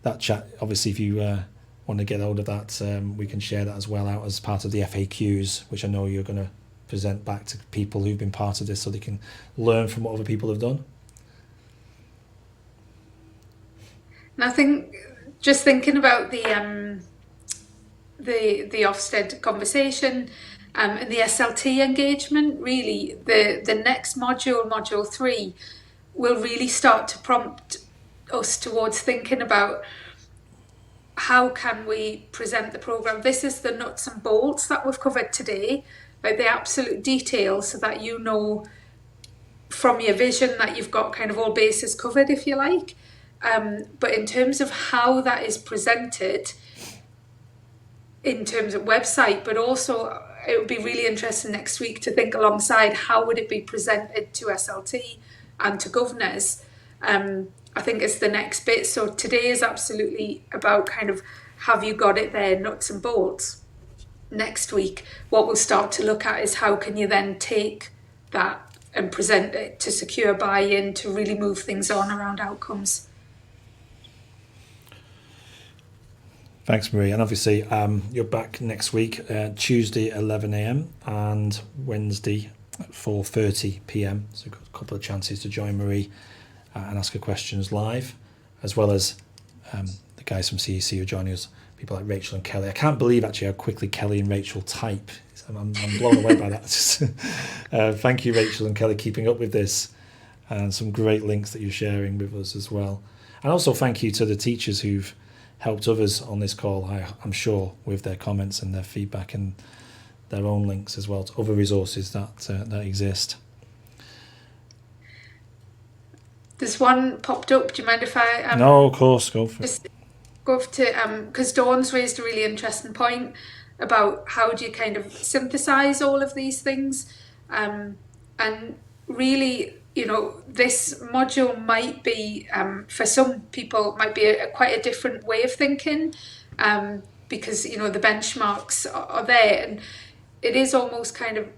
that chat. Obviously, if you want to get hold of that, we can share that as well out as part of the FAQs, which I know you're going to present back to people who've been part of this so they can learn from what other people have done. And I think just thinking about the Ofsted conversation, And the SLT engagement, really, the next module, module 3, will really start to prompt us towards thinking about how can we present the programme. This is the nuts and bolts that we've covered today, like the absolute details, so that you know from your vision that you've got kind of all bases covered, if you like. But in terms of how that is presented, in terms of website, but also it would be really interesting next week to think alongside how would it be presented to SLT and to governors. I think it's the next bit. So today is absolutely about kind of, have you got it there, nuts and bolts. Next week, what we'll start to look at is how can you then take that and present it to secure buy-in, to really move things on around outcomes. Thanks, Marie. And obviously, you're back next week, Tuesday 11 a.m. and Wednesday at 4:30 p.m. So we've got a couple of chances to join Marie and ask her questions live, as well as the guys from CEC who are joining us, people like Rachel and Kelly. I can't believe actually how quickly Kelly and Rachel type. I'm blown away by that. Thank you, Rachel and Kelly, keeping up with this, and some great links that you're sharing with us as well. And also thank you to the teachers who've helped others on this call, I'm sure, with their comments and their feedback and their own links as well to other resources that exist. There's one popped up. Do you mind if I... No, of course, go for it. Go to, because Dawn's raised a really interesting point about how do you kind of synthesize all of these things. And really, you know, this module might be, for some people, might be quite a different way of thinking, because, you know, the benchmarks are there. And it is almost kind of,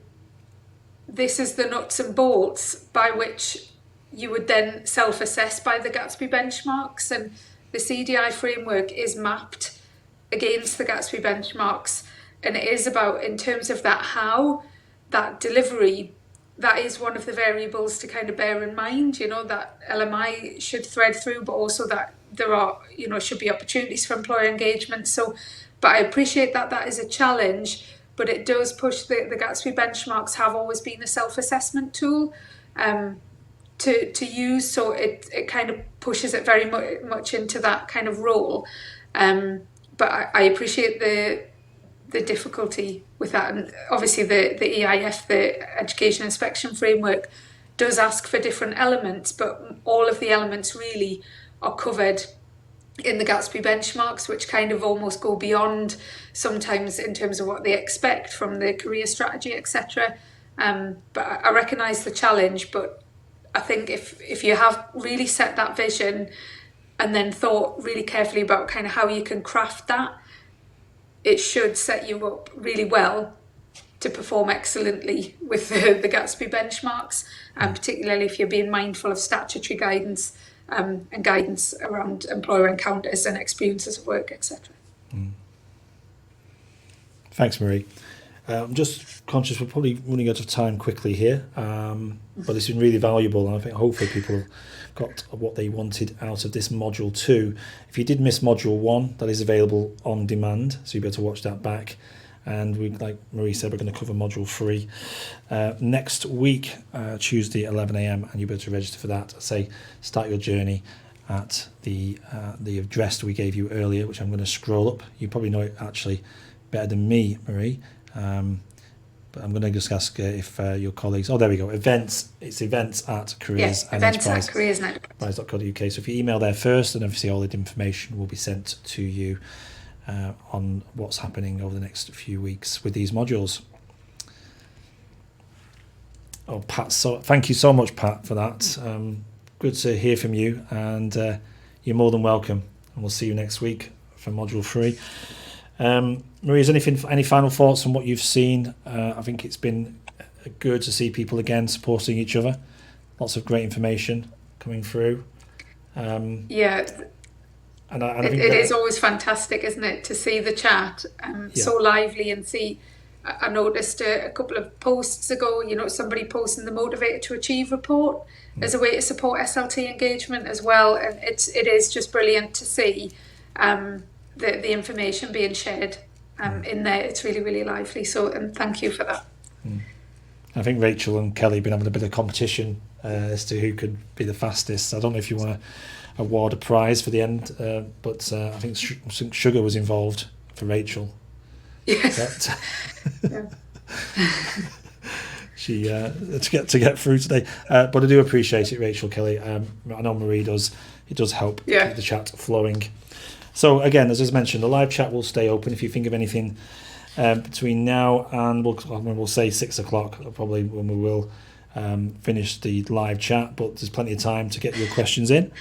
this is the nuts and bolts by which you would then self-assess by the Gatsby benchmarks. And the CDI framework is mapped against the Gatsby benchmarks. And it is about, in terms of that how, that delivery, that is one of the variables to kind of bear in mind, you know, that LMI should thread through, but also that there are, you know, should be opportunities for employer engagement. So, but I appreciate that that is a challenge, but it does push the Gatsby benchmarks have always been a self-assessment tool to use. So it kind of pushes it very much into that kind of role. But I appreciate the difficulty with that, and obviously the EIF, the Education Inspection Framework, does ask for different elements, but all of the elements really are covered in the Gatsby benchmarks, which kind of almost go beyond sometimes in terms of what they expect from the career strategy, etc. But I recognise the challenge, but I think if you have really set that vision and then thought really carefully about kind of how you can craft that, it should set you up really well to perform excellently with the Gatsby benchmarks, and particularly if you're being mindful of statutory guidance and guidance around employer encounters and experiences of work, etc. Thanks, Marie. I'm just conscious we're probably running out of time quickly here, but it's been really valuable, and I think hopefully people have got what they wanted out of this module 2. If you did miss module 1, that is available on demand, so you'll be able to watch that back. And we, like Marie said, we're going to cover module 3 next week, Tuesday 11 a.m, and you'll be able to register for that. Say, start your journey at the address we gave you earlier, which I'm going to scroll up. You probably know it actually better than me, Marie. But I'm going to just ask if your colleagues... Oh, there we go. Events. It's events at careers and events at careers.co.uk. So if you email there first, then obviously all the information will be sent to you on what's happening over the next few weeks with these modules. Oh, Pat, so thank you so much, Pat, for that. Good to hear from you, and you're more than welcome. And we'll see you next week for module 3. Marie, is any final thoughts on what you've seen? I think it's been good to see people again supporting each other. Lots of great information coming through. Yeah. And I think it is always fantastic, isn't it, to see the chat so lively, and see. I noticed a couple of posts ago, you know, somebody posting the Motivated to Achieve report as a way to support SLT engagement as well, and it is just brilliant to see the information being shared in there. It's really, really lively. So thank you for that. I think Rachel and Kelly have been having a bit of competition as to who could be the fastest. I don't know if you want to award a prize for the end, but I think sugar was involved for Rachel. Yes. Yeah. She to get through today, but I do appreciate it, Rachel, Kelly. I know Marie does. It does help keep the chat flowing. So again, as I mentioned, the live chat will stay open. If you think of anything between now and we'll say 6 o'clock, probably when we will finish the live chat. But there's plenty of time to get your questions in.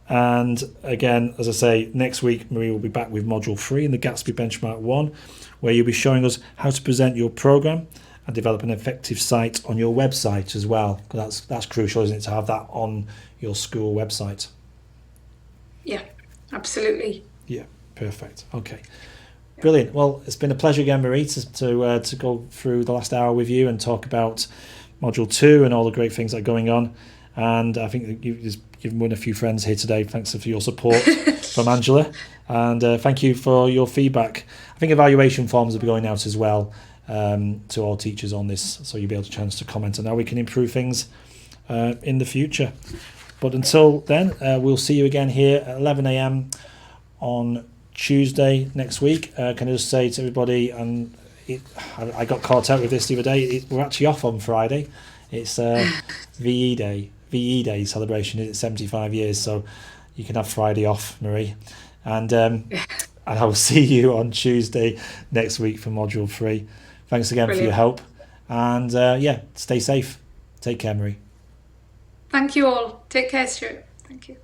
And again, as I say, next week Marie will be back with Module 3 in the Gatsby Benchmark 1, where you'll be showing us how to present your program and develop an effective site on your website as well. That's crucial, isn't it, to have that on your school website? Yeah, absolutely. Yeah, perfect. Okay, brilliant. Well, it's been a pleasure again, Marie, to go through the last hour with you and talk about Module 2 and all the great things that are going on. And I think that you've won a few friends here today. Thanks for your support from Angela. And thank you for your feedback. I think evaluation forms will be going out as well to all teachers on this, so you'll be able to chance to comment on how we can improve things in the future. But until then, we'll see you again here at 11 a.m. on Tuesday next week. Can I just say to everybody, and I got caught out with this the other day, we're actually off on Friday. It's VE Day celebration. It's 75 years, so you can have Friday off, Marie. And I will see you on Tuesday next week for Module 3. Thanks again for your help. And stay safe. Take care, Marie. Thank you all. Take care, Stuart. Thank you.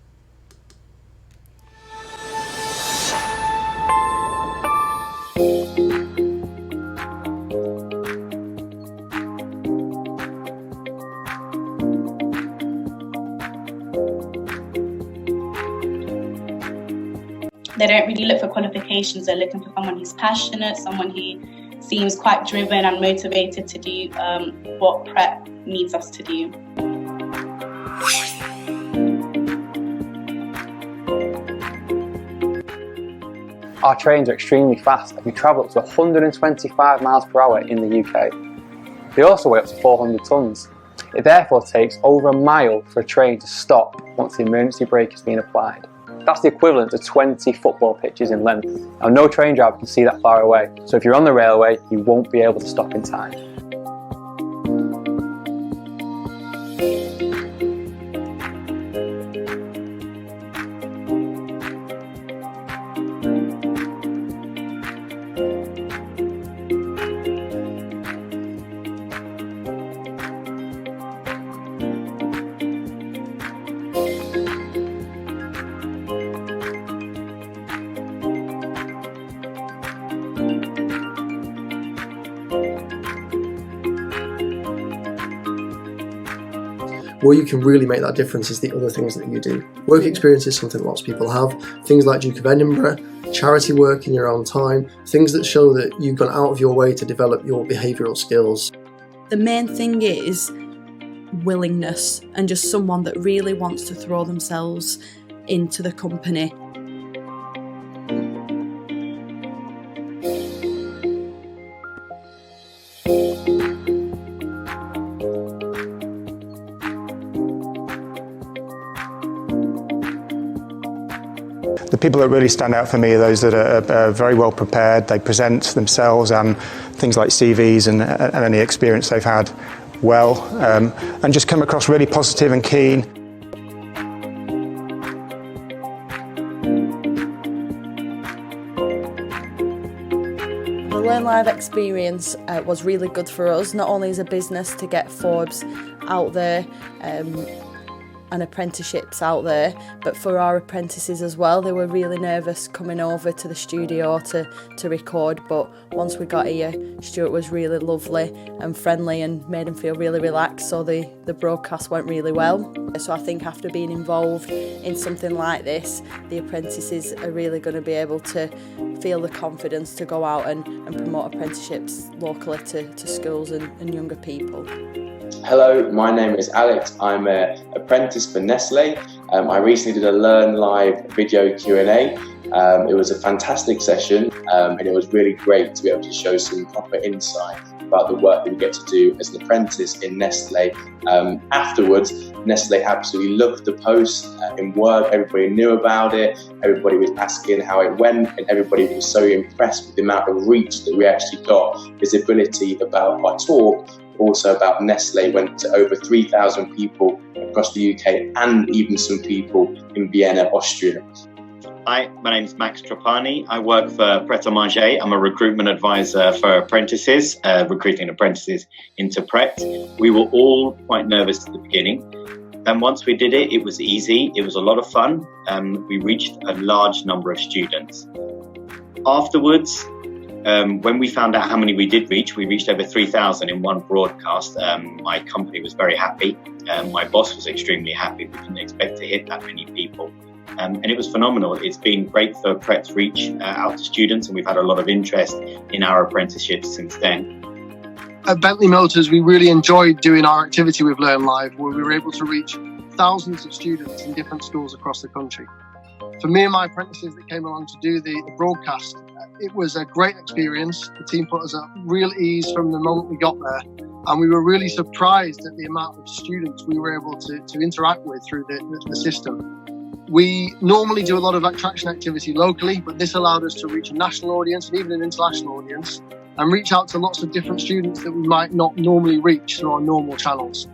They don't really look for qualifications. They're looking for someone who's passionate, someone who seems quite driven and motivated to do what prep needs us to do. Our trains are extremely fast and can travel up to 125 miles per hour in the UK. They also weigh up to 400 tonnes. It therefore takes over a mile for a train to stop once the emergency brake has been applied. That's the equivalent to 20 football pitches in length. Now, no train driver can see that far away, so if you're on the railway, you won't be able to stop in time. Where you can really make that difference is the other things that you do. Work experience is something lots of people have. Things like Duke of Edinburgh, charity work in your own time, things that show that you've gone out of your way to develop your behavioural skills. The main thing is willingness and just someone that really wants to throw themselves into the company. The people that really stand out for me are those that are very well prepared. They present themselves and things like CVs and any experience they've had well, and just come across really positive and keen. The Learn Live experience was really good for us, not only as a business to get Forbes out there and apprenticeships out there, but for our apprentices as well. They were really nervous coming over to the studio to record, but once we got here, Stuart was really lovely and friendly and made them feel really relaxed, so the broadcast went really well. So I think after being involved in something like this, the apprentices are really going to be able to feel the confidence to go out and promote apprenticeships locally to schools and younger people. Hello, my name is Alex. I'm an apprentice for Nestle I recently did a Learn Live video Q&A. It was a fantastic session, and it was really great to be able to show some proper insight about the work that we get to do as an apprentice in Nestlé. Afterwards, Nestlé absolutely loved the post in work. Everybody knew about it. Everybody was asking how it went, and everybody was so impressed with the amount of reach that we actually got. Visibility about our talk, also about Nestlé, went to over 3,000 people across the UK and even some people in Vienna, Austria. Hi, my name is Max Trapani. I work for Pret a Manger. I'm a recruitment advisor for apprentices, recruiting apprentices into Pret. We were all quite nervous at the beginning. Then once we did it, it was easy. It was a lot of fun. We reached a large number of students. Afterwards, when we found out how many we did reach, we reached over 3,000 in one broadcast. My company was very happy. My boss was extremely happy. We didn't expect to hit that many people. And it was phenomenal. It's been great for Pret to reach out to students, and we've had a lot of interest in our apprenticeships since then. At Bentley Motors, we really enjoyed doing our activity with Learn Live, where we were able to reach thousands of students in different schools across the country. For me and my apprentices that came along to do the broadcast, it was a great experience. The team put us at real ease from the moment we got there, and we were really surprised at the amount of students we were able to interact with through the system. We normally do a lot of attraction activity locally, but this allowed us to reach a national audience and even an international audience, and reach out to lots of different students that we might not normally reach through our normal channels.